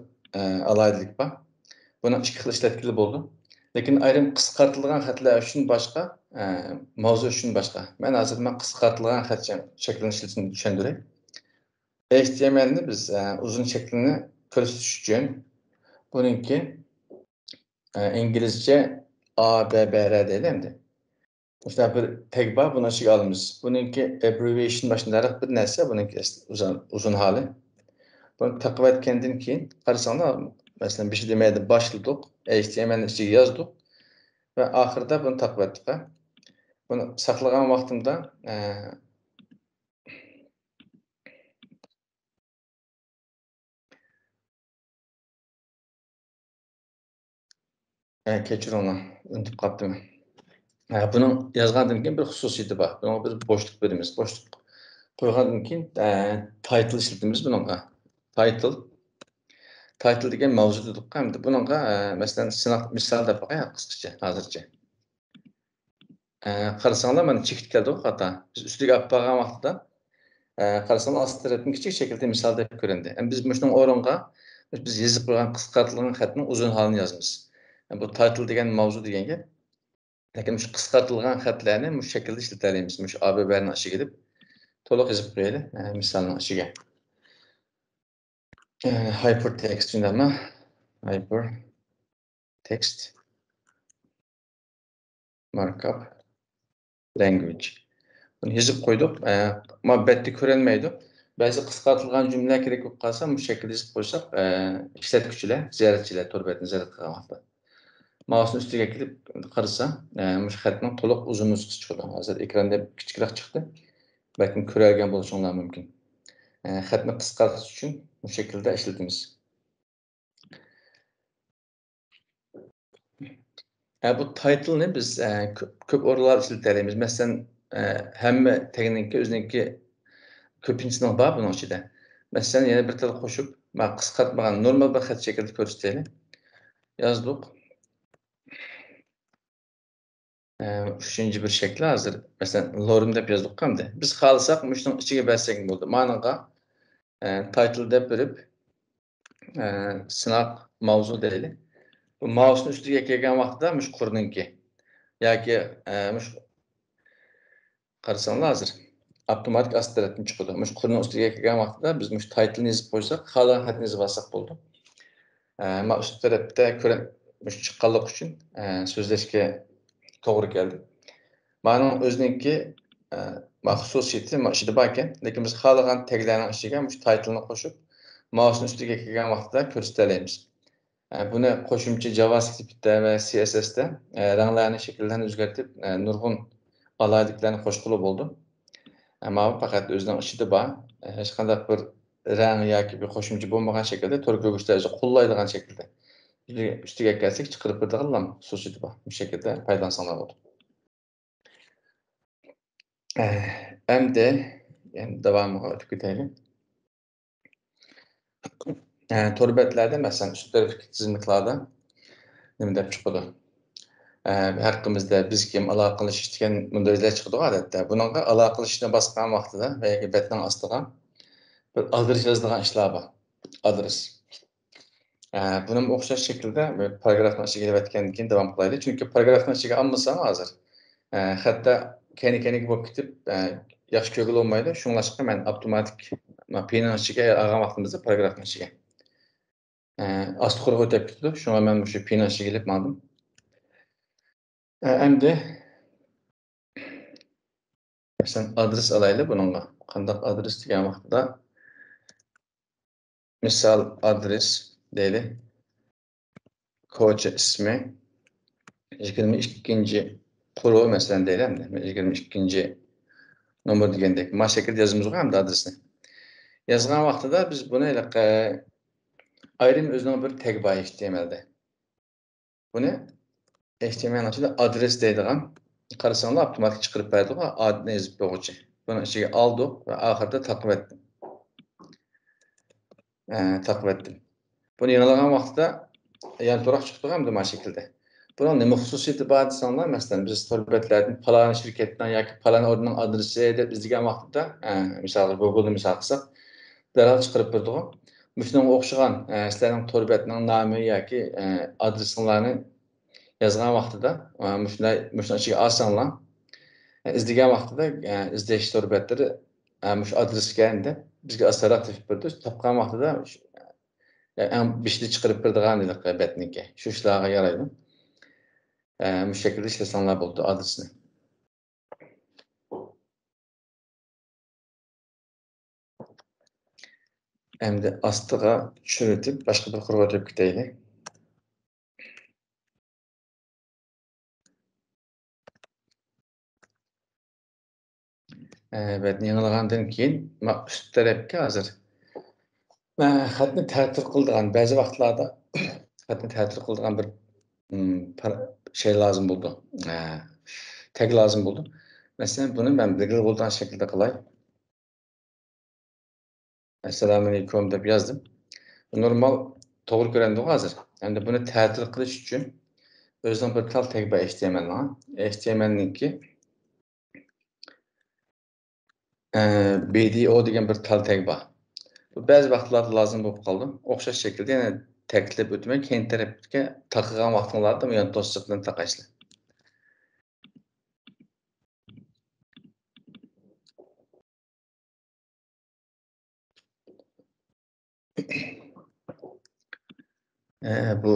alaydilik bor. Buni ikki xil ishlatkili bo'ldi. Lekin ayrim qisqartirilgan xatlar uchun boshqa, mavzu uchun boshqa. Men hozir qisqartirilgan xat shaklanishini tushuntiray. HTML'ni biz uzun shaklini ko'rsatish uchun buningki İngilizce ABBR deydi endi. İşte bir tag var, bunu aşağı alımız. Bununki abbreviation başındarak bir narsa, bununki uzun hali. Bunu takip etkendiğin keyin, qarasanglar, mesela bir şey demeye başladık, HTML'nin içine yazdık ve ahırda bunu takip ettik. Bunu saklagan vaqtimda kechiring onu, unutib qoldim. Bunun yazgandan keyin bir xususiyati bor. Buna bir boşluk beramiz. Boşluk qo'ygandan keyin title ishlatamiz bunga. Title degan mavzu dedik hamda bunga masalan sinoq misol deb qo'yay qisqacha hozircha. Qarasanglar mana chekit keldi xato. Biz ustiga olib borgan vaqtda qarasanglar osti tarafdan kichik shaklda misol deb ko'rindi. Biz shuning o'ringa biz yozib qo'ygan qisqartirilgan xatning uzun holini yozamiz. Bu title degan mavzu deganga lekin shu qisqartirilgan xatlarni bu shaklda ishlatalaymiz. Shu ABB'ning ichiga kelib to'liq yozib qo'yaylik misolning ichiga. Hypertext shundaymi? Hypertext markup language. Bunu yozib qo'ydik. Muhabbatda ko'rinmaydi. Ba'zi qisqartirilgan jumlalar kerak bo'lib qolsa, bu shaklda yozib qo'ysak, ishlatuvchilar, ziyoratchilar to'rbatni ziyorat qilgan vaqtda mouse'ning ustiga kelib qarasa, shu xatning to'liq uzun nusxasi chiqadi. Hozir ekranda kichikroq chiqdi. Balkim ko'rgan bo'lishinglar mumkin. Xatni qisqartirish uchun bu shaklda ishlatamiz. Bu title'ni biz ko'p o'rinlar ishlatamiz. Masalan, hamma tagninki o'zininki ko'pinchisining bor buning ichida. Masalan, yana bir til qo'shib, men qisqartmagan normal bir xat shaklida ko'rsataylik. Yozdik. Üçüncü bir şekli hazır. Mesela lorem deb yozdik hamda. Biz xohlasak, shuning ichiga bersak bo'ldi. Ma'noga title deb berib, sinoq mavzu deylik. Bu mouse'ning ustiga kelgan vaqtda mush qurninki yoki mush qarasanglar hozir avtomatik osti tarafdan chiqadi. Mush qurning ustiga kelgan vaqtda biz mush title'ni yozib qo'ysak, xohlagan xatni yozib olsak bo'ldi. Men ust tarafda mush chiqqanlik uchun so'zlashga to'g'ri keldi. Ma'noning o'zininki xususiyeti işide barken, lekin biz xalagan taglarning ichiga mush title'ni qo'shib, mouse'ning ustiga kelgan vaqtda ko'rsatalaymiz. Buni qo'shimcha JavaScript'da va CSS'da ranglarni, shakllarni o'zgartirib, nurg'un alayliklarni qo'shqili bo'ldi. Ammo faqat o'zining ichida bor, hech qanday bir rang yoki bir qo'shimcha bo'lmagan shaklda to'rtko'rgichlarni qo'llaydigan shaklda ustiga kelsak chiqarib beradigan xususiyati bor. Bu shaklda foydalansanlar bo'ladi. Endi davomiga o'tib ketaylik. Tor betlarda masalan üst tarafdagi tizimliklarda nima deb chiqadi? Haqqimizda biz kim aloqalash degan mundorizlar chiqadi odatda. Buningga aloqalashishni bosgan vaqtida va yoki betning ostiga bir adres yozilgan ishlar bor. Adres. Buni o'xshash shaklda bir paragrafning ichiga kelayotgandan keyin davom qilaylik. Chunki paragrafning ichiga olmasam hozir hatto kenik bo'lib ketib yaxshi ko'ngil olmaydi. Shunlashqa men avtomatik pinin ichiga olgan vaqtimizda paragrafning ichiga asti quruq o'tib ketdi. Shunga men shu pinin ichiga kelib oldim. Endi masalan adres alaylik buningga. Qandaq adres degan vaqtda misol adres deylik. Ko'cha ismi 22-ci quru masalan deyiləm də. 22-ci numar degəndək. Ma şəkildə yazımız var hamda adresini. Yazğan vaxtda biz bunu elə ayrım özünün bir tag var HTML-də. Bunu HTML-in içində adres deyilən qarasanda avtomatik çıxırıb verdik adını yazıb qoyucu. Bunu içəyə aldıq və axırda təqdim etdim. Bunu yanılğan vaxtda yani toraq çıxdıq hamda ma şəkildə. Bunun nima xususiyati bor desanlar, masalan biz to'rbetlardan falan shirkatdan yoki falan o'rnining adresi deb izlagan vaqtda, misol Google'da misol qilsak, darhol chiqarib berdi. Shunga o'xshagan sizlarning to'rbetning nomi yoki adresinglarni yozgan vaqtida, shunday ichiga olsanglar, izlagan vaqtida izlash to'rbetlari shu adresga endi bizga asaraq topib berdi. Topgan vaqtida eng beshli chiqarib berdigan betniki. Shu ishlarga yaraydi. Bu şekilde işlesenler buldu adresini. Hem de astığa çürütüp başka bir kurga ötüp gideyli. Evet, yanılğandan keyin üst tarafga hazır. Xatni tartib qildigan ba'zi vaqtlarda xatni tartib qildigan bir şey lazım bo'ldi. Tag lazım bo'ldi. Masalan, buni men bilgili bo'lgan shaklda qilay. Assalomu alaykum deb yozdim. Normal to'g'ri ko'rindi hozir. Endi buni ta'til qilish uchun o'zining bir tal tag bor HTML-ning. HTML-niki BDO degan bir tal tag bor. Bu ba'zi vaqtlarda lazım bo'lib qoldi. O'xshash shaklda yana ta'kidlab o'tmay, keyin tarafga taqilgan vaqtinglarda bu yana to'siq bilan taqaysizlar. Bu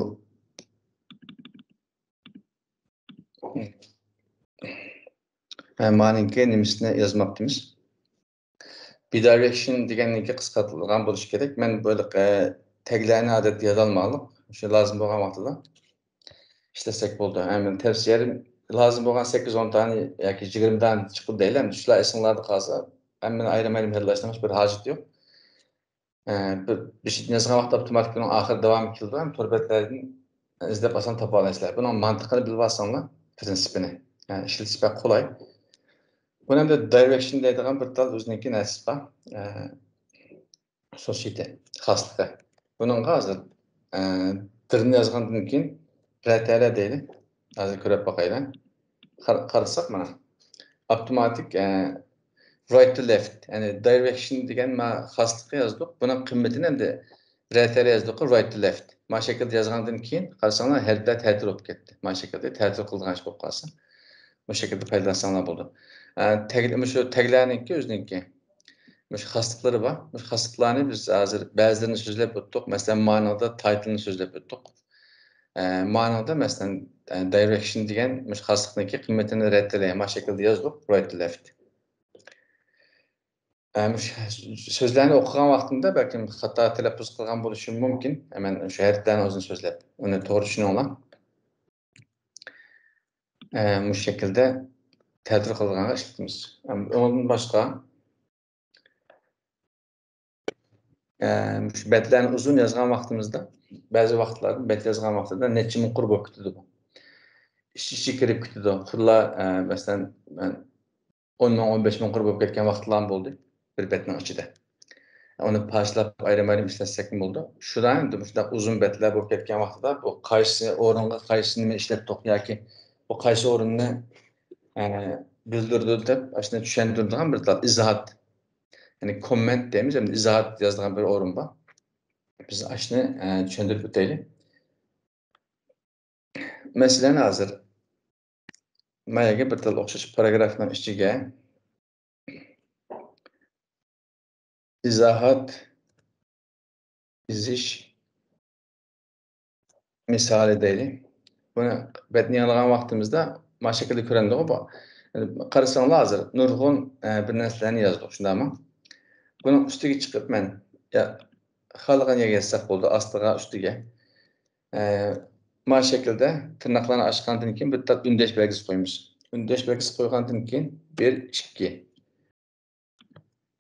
ma'niki nimasini yozmoqchimiz. Bidirection deganniki qisqartirilgan bo'lishi kerak. Men böyle taglarni odatda yoza olmadim. O'sha lozim bo'lgan vaqtida ishlasak bo'ldi. Men tavsiyalarim lozim bo'lgan 8-10 tane yoki 20 tane chiqib deylam. Shular esinglarda qolsa, hammani ayrim-ayrim yozlashning bir hojati yo'q. Bir şey yazgan vaqtda avtomatik bunun oxiri davom etadi. To'rbetlardan izlab oson topa olasizlar. Buning mantiqini bilib olsanglar, prinsipini, ishlatish qulay. Bunun da direction deydigan bir tal o'ziniki narsa bor. Xususiyati, xosligi. Buning hozir tilni yozgandan keyin RTL deydi. Hozir ko'rib boqaylar. Qarasak mana avtomatik right to left, ya'ni direction degan xosligi yozdik. Buning qimmatini endi RTL yozdik, right to left. Mana shaklda yozgandan keyin qarasanglar harflar ta'til bo'lib ketdi. Mana shaklda ta'til qilgan ish bo'lib qolsa, bu shaklda foydalansanglar bo'ldi. Shu taglarniki o'ziniki. Mush xosliqlari bor. Mush xosliqlarni biz hozir ba'zilarini so'zlab o'tdik. Masalan, ma'noda title'ni so'zlab o'tdik. Ma'noda masalan direction degan mush xosliqniki qimmatini RTL mana shaklda yozdik, right to left. Sözlerini okugan vaqtimda balkim xato talaffuz qilgan bo'lishim mumkin. Hemen o'sha heriflarni o'zini so'zlab, uni to'g'ri tushuninglar. Bu şekilde ta'til qilganga ishlatamiz. Ondan boshqa shu betlarni uzun yozgan vaqtimizda, ba'zi vaqtlar bet yozgan vaqtida necha ming qurib bo'lib ketadi bu. İch-ichiga kirib ketadi. Qurlar, masalan, men 10 ming, 15 ming qurib bo'lib ketgan vaqtlarim bo'ldi bir betning ichida. Onu parçalab ayrı-ayrı ishlatsek bo'ldi. Shudan shunday uzun betlar bo'lib ketgan vaqtida bu qaysi o'ringa qaysini nima ishlatdik yoki bu qaysi o'rinni bildirdi deb shuni tushuntiradigan bir izohat. Ya'ni komment deymiz, endi izohat yozadigan bir o'rin bor. Biz shuni tushuntirib o'taylik. Masalan, hozir mayaga bir xil o'xshash paragrafning ichiga izohat izish misali deylik. Buni betni yanglagan vaqtimizda mana shu şekilde ko'rindi bu. Qarasanglar hozir nurg'un bir narsalarni yozdik, shundaymi? Buning ustiga chiqib men xohlagan yerga yozsak bo'ldi, ostiga, ustiga. Mana shu şekilde tırnaqlarni ochgandan keyin bitta undash belgisi qo'yamiz. Undash belgisi qo'ygandan keyin 1 2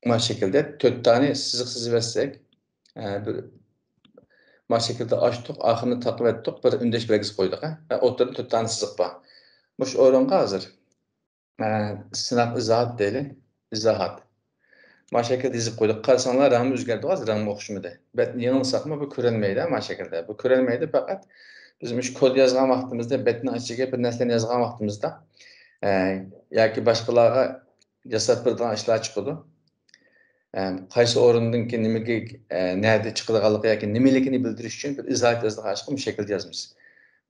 mana shu şekilde 4 tane siziq sızıp etsek, bir mana shu şekilde açtık, oxirini taqib etdik, bir undash belgisi qo'ydik. O'rtada 4 tane siziq bor. Mush o'ringa hozir sinab izohat deylik, izohat. Mana shu şekilde yozib qo'ydik. Qarasanglar rangni o'zgardi, hozir rangni o'xshamadi. Betni yangilsakmi bu ko'rinmaydi mana shu şekilde. Bu ko'rinmaydi, faqat biz mush kod yozgan vaqtimizda, betning ichiga bir narsani yozgan vaqtimizda yoki boshqalarga jasad beradigan ishlar chiqadi. Qaysi o'rindan keyin nimaga nerede chiqadiganligi yoki nimaligini bildirish uchun bir izohat yozadigan ishni bu şekilde yozamiz.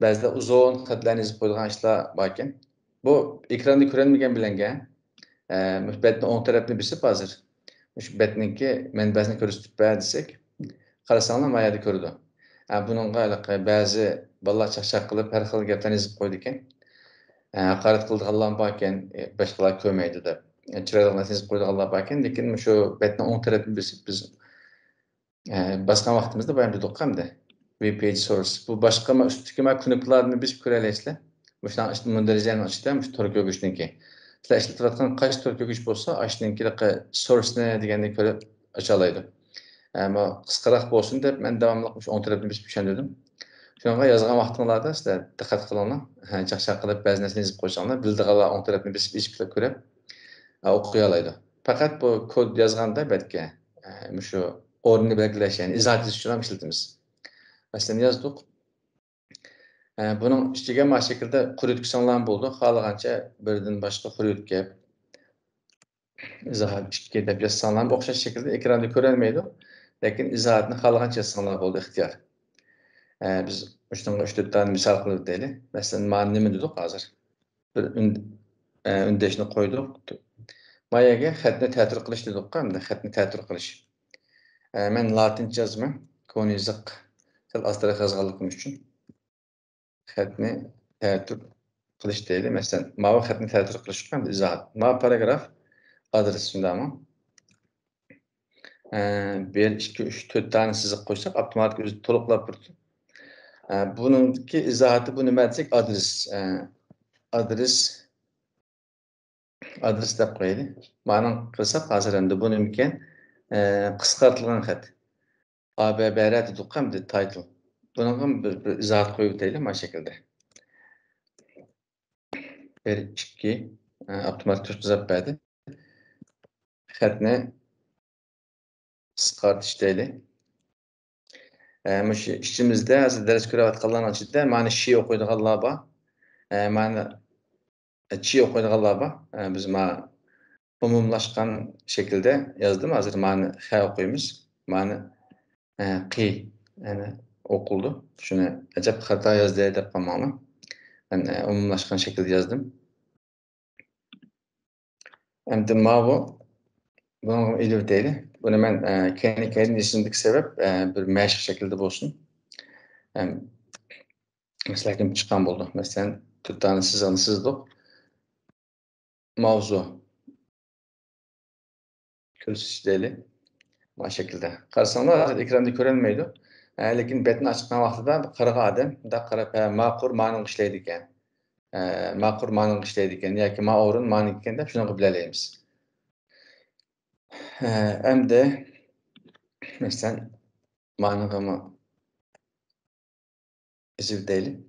Ba'zida uzun xatlarni yozib qo'yadigan ishlar bor ekan. Bu ekranda ko'rinmagan bilanga betning o'ng tarafini besib hozir shu betniki manbasini ko'rsatib ber desak, qarasanglar mana yerda ko'rdi. Buningga ba'zi bolalar chaqchaq qilib har xil gaplarni yozib qo'ydi ekan. Haqorat qiladiganlar bor ekan, boshqalar ko'rmaydi deb. Chiroyli narsa yozib qo'yadiganlar bor ekan, lekin shu betning o'ng tarafini besib biz bosgan vaqtimizda bu ham dedik hamda web page source. Bu boshqa ustidagi knopkalarni besib ko'ralaysizlar. Bushdan mo'ndarizani ochishda shu tor ko'gishniki. Sizlar ishlatayotgan qaysi tor ko'gish bo'lsa, ashuningki source'ni deganda ko'rib ocha oladi. Ama qisqaroq bo'lsin deb men davomli shu o'ng tarafni besib tushundirdim. Shunga yozgan vaqtinglarda sizlar diqqat qilinglar. Chaqchaq qilib ba'zi narsani yozib qo'ysanlar, bildiganlar o'ng tarafni besib eshib ko'rib o'qiy oladi. Faqat bu kod yozganda betga shu o'rnini belgilash, ya'ni izohat yozish uchun ham ishlatamiz. Masalan, yozdik. Bunun ichiga mana shu şekilde quritsanlar bo'ldi. Xohlagancha birdan boshqa quritga izohat ikki deb yozsanlar o'xshash shaklda ekranda ko'rinmaydi. Lekin izohatni xohlagancha yozsanlar bo'ldi, ixtiyor. Biz shunga 3-4 tane misol qilib deylik. Masalan, mana nima dedik hozir? Bir undashni qo'ydik. Mayaga xatni ta'til qilish dedik, hamda xatni ta'til qilish. Men latincha yozman, koniziq til astra yozganligim uchun xatni ta'til qilish deydi. Masalan, mana xatni ta'til qilish ham izohat. Mana paragraf adres shundami? 1 2 3 4 tane siziq qo'ysak, avtomatik o'zi to'liqlab turdi. Buningki izohati bu nima desak, adres deb qo'yaylik. Ma'no qilsak, hozir endi bu nima ekan? Qisqartirilgan xat. ABBR dedik hamda title. Bunga bir izohat qo'yib o'taylik mana shu shaklda. 1 2 avtomatik yozib berdi. Xatni qisqartish deylik. Mush ishimizda hozir dars ko'rayotganlarning ichida mana shu o'qiydiganlar bor. Mana chi o'qiydiganlar bor. Biz mana umumlashgan shaklda yozdim. Hozir mana ha o'qiymiz. Mana qi yani o'qildi. Shuni ajab xato yozdi deb qolmoqman. Ben umumlashgan shaklda yozdim. Endi mana bunu ilov deylik. Buni men keyin ishimdagi sabab bir mashq shaklda bo'lsin. Maslakim chiqqan bo'ldi. Masalan, 4 tane sizdik. Mavzu. Kürsüsü deyli. Bu şekilde. Karsanlar ekranda görünmeydi. Lekin betini açıklan vaqtida qirg'i adam da qarab ma'qur ma'ni ishlaydi ekan. Ma'qur ma'ni ishlaydi ekan yoki ma'urun ma'ni ekan deb shuni bilalaymiz. Endi masalan ma'ni izib deyli.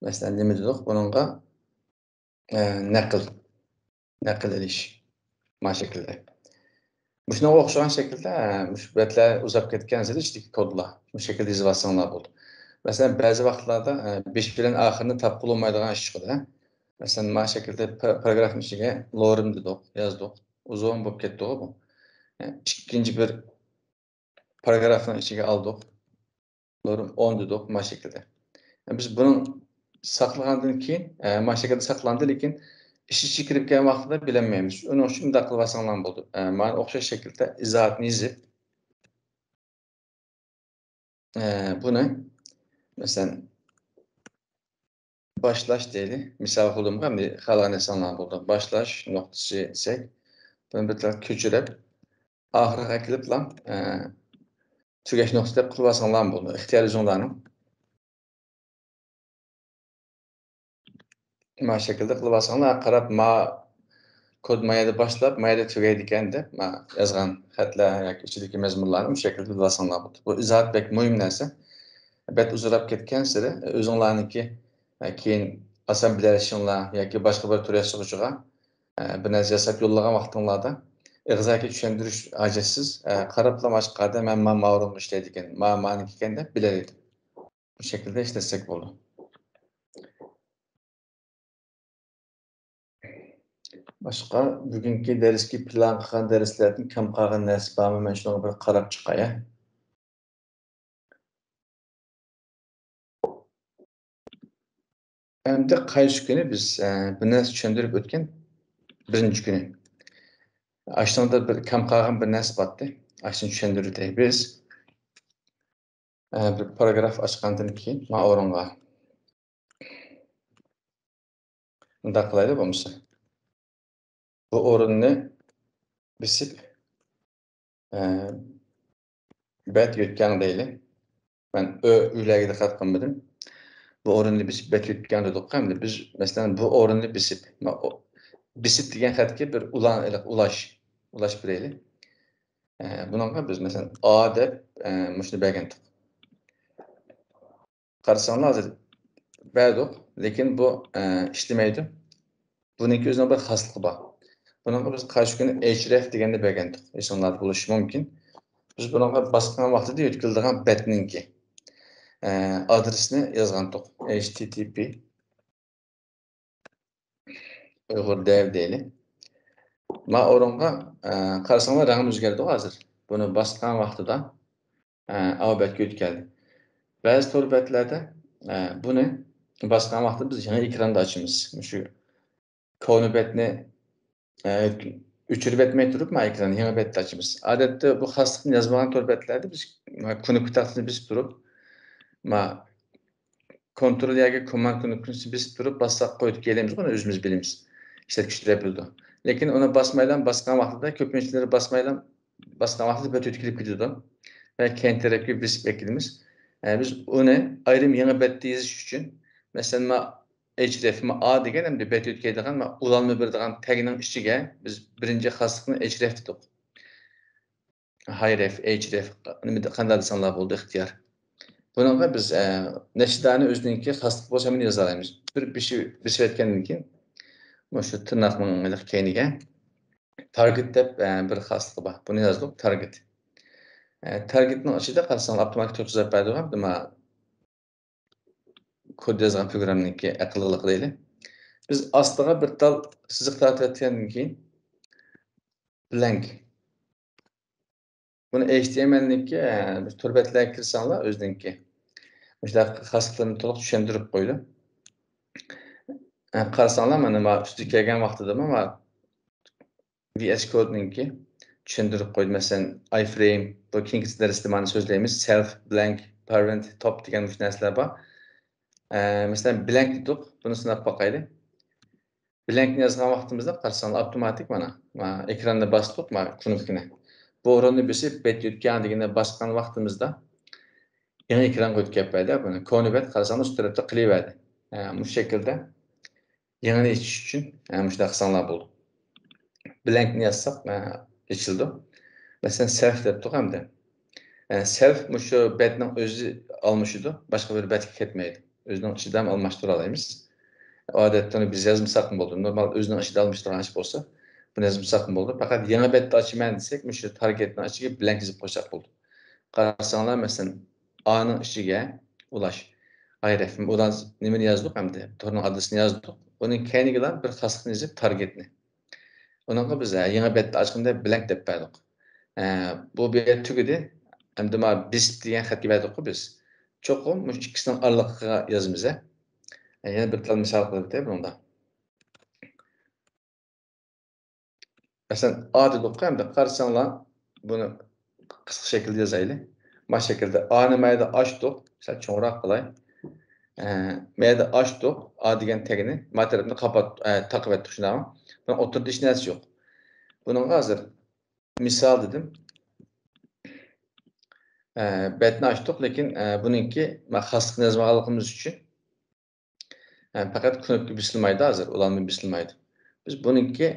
Masalan nima dedik? Buningga naql edish. Bu şekilde. Shunga o'xshagan shaklda betlar uzab ketgan sari ichdagi kodlar bu şekilde yazıvasanlar bo'ldi. Masalan, ba'zi vaqtlarda 5 bilan oxirini topib olmaydigan ish chiqadi. Masalan, mana şekilde paragrafning ichiga lorem dedik, yozdik. Uzun bo'lib ketdi bu. İkinci bir paragrafning ichiga oldik. Lorem 10 dedik mana şekilde. Biz buni saqlagandan keyin mana şekilde saqlandi, lekin ish ichiga kirib kelgan vaqtida bilmaymiz. Uning uchun bunday qilib olsanglar bo'ldi. Mana o'xshash shaklda izohatni yozib buni masalan başlaş deyli. Misal qildim hamda xalqan insanlar bo'ldi. Başlaş noktası desek, buni bitta ko'chirib, oxiriga kelib lan tugash noktasi deb qilib olsanglar bo'ldi. İxtiyoriy o'zinglarning mana şekilde qilib olsanglar, qarab kod mayada başlab, mayada tugaydi ekan deb yozgan xatlar yoki ichidagi mazmunlarni bu şekilde qilib olsanglar bo'ldi. Bu izohat bek muhim narsa. Bet uzarab ketgan sari o'zinglarniki keyin asan bilashinglar yoki boshqa bir tur yozuvchiga bir narsa yasab yo'llagan vaqtinglarda ig'zoga tushuntirish ajitsiz qarabla boshqada men ma'ruf ishlaydi ekan, ma'niki ekan deb biladi. Bu şekilde ishlasak bo'ldi. Boshqa bugungi darsga plan qilgan darslarning kam qolgan narsa bormi? Men shuni bir qarab chiqay. Endi qaysi kuni biz bir narsa tushuntirib o'tgan birinchi kuni. Aşağıda bir kam qolgan bir narsa bordi. Aşını tushuntirdi. Biz bir paragraf ochgandan keyin mana o'ringa bunday qilaylik bo'lmasa. Bu o'rinni bisib bet yutgan deyli. Ben üylerge dikkat qilmadim. Bu o'rinni bisib bet yutgan dedik hamda biz masalan bu o'rinni bisib bisib degan xatga bir ulash beraylik. Bunga biz masalan A deb shuni bergandik. Qarasanglar hozir berdik, lekin bu ishlamaydi. Buningki o'zining bir xosligi bor. Bunga biz qarshi kuni href deganda bergandik. Esinglarda bo'lishi mumkin. Biz bunga bosgan vaqtida yetkazilgan betninki adresini yozgandik. http Uyghur dev deyli. Ma o'ringa qarasanglar rangim o'zgardi hozir. Buni bosgan vaqtida avbatga o'tkazdi. Ba'zi to'rbatlarda buni bosgan vaqtda biz yangi ekranda ochamiz. Shu konibetni o'chirib etmay turib ekranni yangi betda ochamiz. Odatda bu xoslikni yozmagan to'rbatlarda biz kuni kutaqni biz turib kontrol yoki command knopkasini biz turib bossaq qo'yib kelamiz, buni o'zimiz bilamiz. İşletkichlar bildi. Lekin uni bosmaydan bosgan vaqtida ko'pinchalar bosmaydan bosgan vaqtida bet o'tkilib ketadi. Va keyin tarafga biz beklimiz. Biz uni ayrim yangi betda yozish uchun masalan href a degan hamda bet o'tkaydigan ulanma beradigan tagning ichiga biz birinchi xoslikni href dedik. Href, nima qanday desanglar bo'ldi ixtiyor. Bunga biz nashdani o'zininki xoslik bo'lsa meni yoza olamiz. Bir şey aytgandan keyin şu tırnaqning keyniga target deb bir xosligi bor. Buni yozdik, target. Targetning ichida qarasang avtomatik to'g'izlab beradigan nima kod yozgan programniki aqllilik deyli. Biz ostiga bir tal siziq tortayotgandan keyin blank. Buni HTMLniki bir turbatlarga kirsanglar o'zininki. O'sha xosliklarni to'liq tushuntirib qo'ydi. Qarasanglar mana ustiga kelgan vaqtida mana VS Code'ninki tushuntirib qo'ydi. Masalan, iframe, bu keyingi darsda mana so'zlaymiz, self, blank, parent, top degan narsalar bor. Masalan, blank dedik, buni sinab boqaylik. Blankni yazgan vaqtimizda qarasanlar avtomatik mana ekranda bastık knopkani. Bu o'rinni besib bet yutgan deganda basgan vaqtimizda yangi ekran qo'yib keladi. Buni konibet qarasanlar shu tarafda qilaveradi. Bu şekilde yangi ichish uchun shunday qilsanglar bo'ldi. Blankni yazsak ochildi. Masalan self debdik hamda. Self şu betning o'zi almışıdı. Başqa bir betga ketmaydi. O'zining ichidan almashtirib olamiz. Odatda biz yazmasak mı bo'ldi? Normal o'zining ichida almashtirgan ish bo'lsa, buni yazmasak mı bo'ldi? Faqat yangi betni ochaman desak, shu targetning ichiga blank yozib qo'ysak bo'ldi. Qarasanglar, masalan, A'ning ichiga ulash. Ayrıfim, ulan nimani yazdık hamda, torning adresini yazdık. Uning keyiniga bir xaslikni yozib targetni. Uningga biz yangi betni ochganda blank deb berdik. Bu bir tugidi. Hamda ma biz degan xatga berdik-ku biz. Cho'qim shu ikkisining oraliqiga yozamiz. Yana bir tal misal qilib o'tay bunda. Masalan, A dedik hamda qarasanglar, buni qisqa shaklda yozaylik. Bu şekilde A'ni mayda ochdik. Sal cho'ngroq qilay. Mayda ochdik. A degan tagini materialni taqib etdik shunaqmi? Buni o'tirdi hech narsa yo'q. Buning hozir misal dedim. Betni açtık, lekin buningki xaslikni yozmaganligimiz uchun faqat knopka bisilmaydi hozir, ulanma bisilmaydi. Biz buningki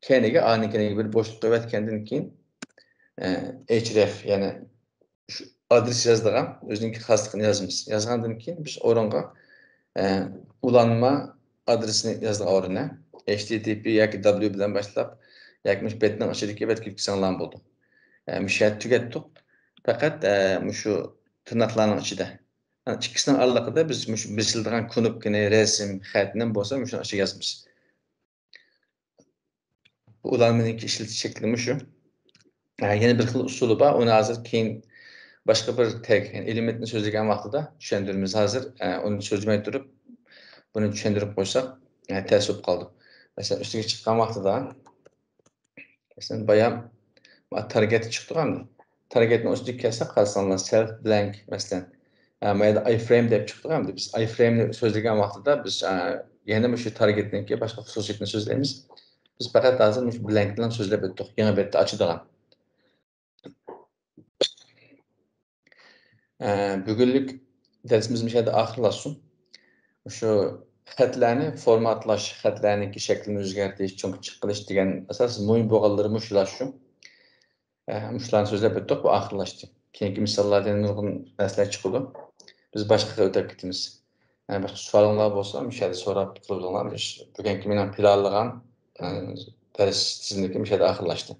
keyiniga A'ninkiniga bir bo'shliq qo'yib aytgandan keyin href, ya'ni shu adres yozdigan o'zininki xaslikni yozamiz. Yozgandan keyin biz o'ringa ulanma adresini yozdigan o'ringa http yoki w bilan boshlab yoki betning ichidagi betga kirsanlar bo'ldi. Müşahit tugatdik. Faqat şu tırnaqlarning ichida. İkisining oraliqida biz bisildigan knopkani, resim, xatni bo'lsa, shuni ichiga yozamiz. Bu ulanmaninki ishlatish shakli shu. Yana bir xil usuli bor. Uni hozir keyin boshqa bir tag, ya'ni elementni so'zlagan vaqtida tushuntiramiz. Hozir uni so'zlamay turib, buni tushuntirib qo'ysak, ters bo'lib qoldi. Masalan, ustiga chiqqan vaqtida masalan, bayan target chiqdi hamda. Targetning ustiga kelsa qarasanlar self blank masalan. Mayda iframe deb chiqdi hamda. Biz iframe'ni so'zlagan vaqtida biz yana shu targetninki boshqa xususiyatni so'zlaymiz. Biz faqat hozir shu blank bilan so'zlab o'tdik. Yangi betni ochadigan. Bugunlik dersimiz müşahede oxirlashsin. Şu xatlarni formatlash, xatlarninki shaklini o'zgartirish, cho'nqichiq qilish degan asos muhim bo'lganlari shular shu. Shularni so'zlab o'tdik, bu oxirlashdi. Keyingi misollardan nurg'un narsalar chiqadi. Biz boshqaga o'tib ketamiz. Boshqa savollar bo'lsa, müşahede so'rab qilinglar. Bugungi men planlagan ders tizimdagi müşahede oxirlashdi.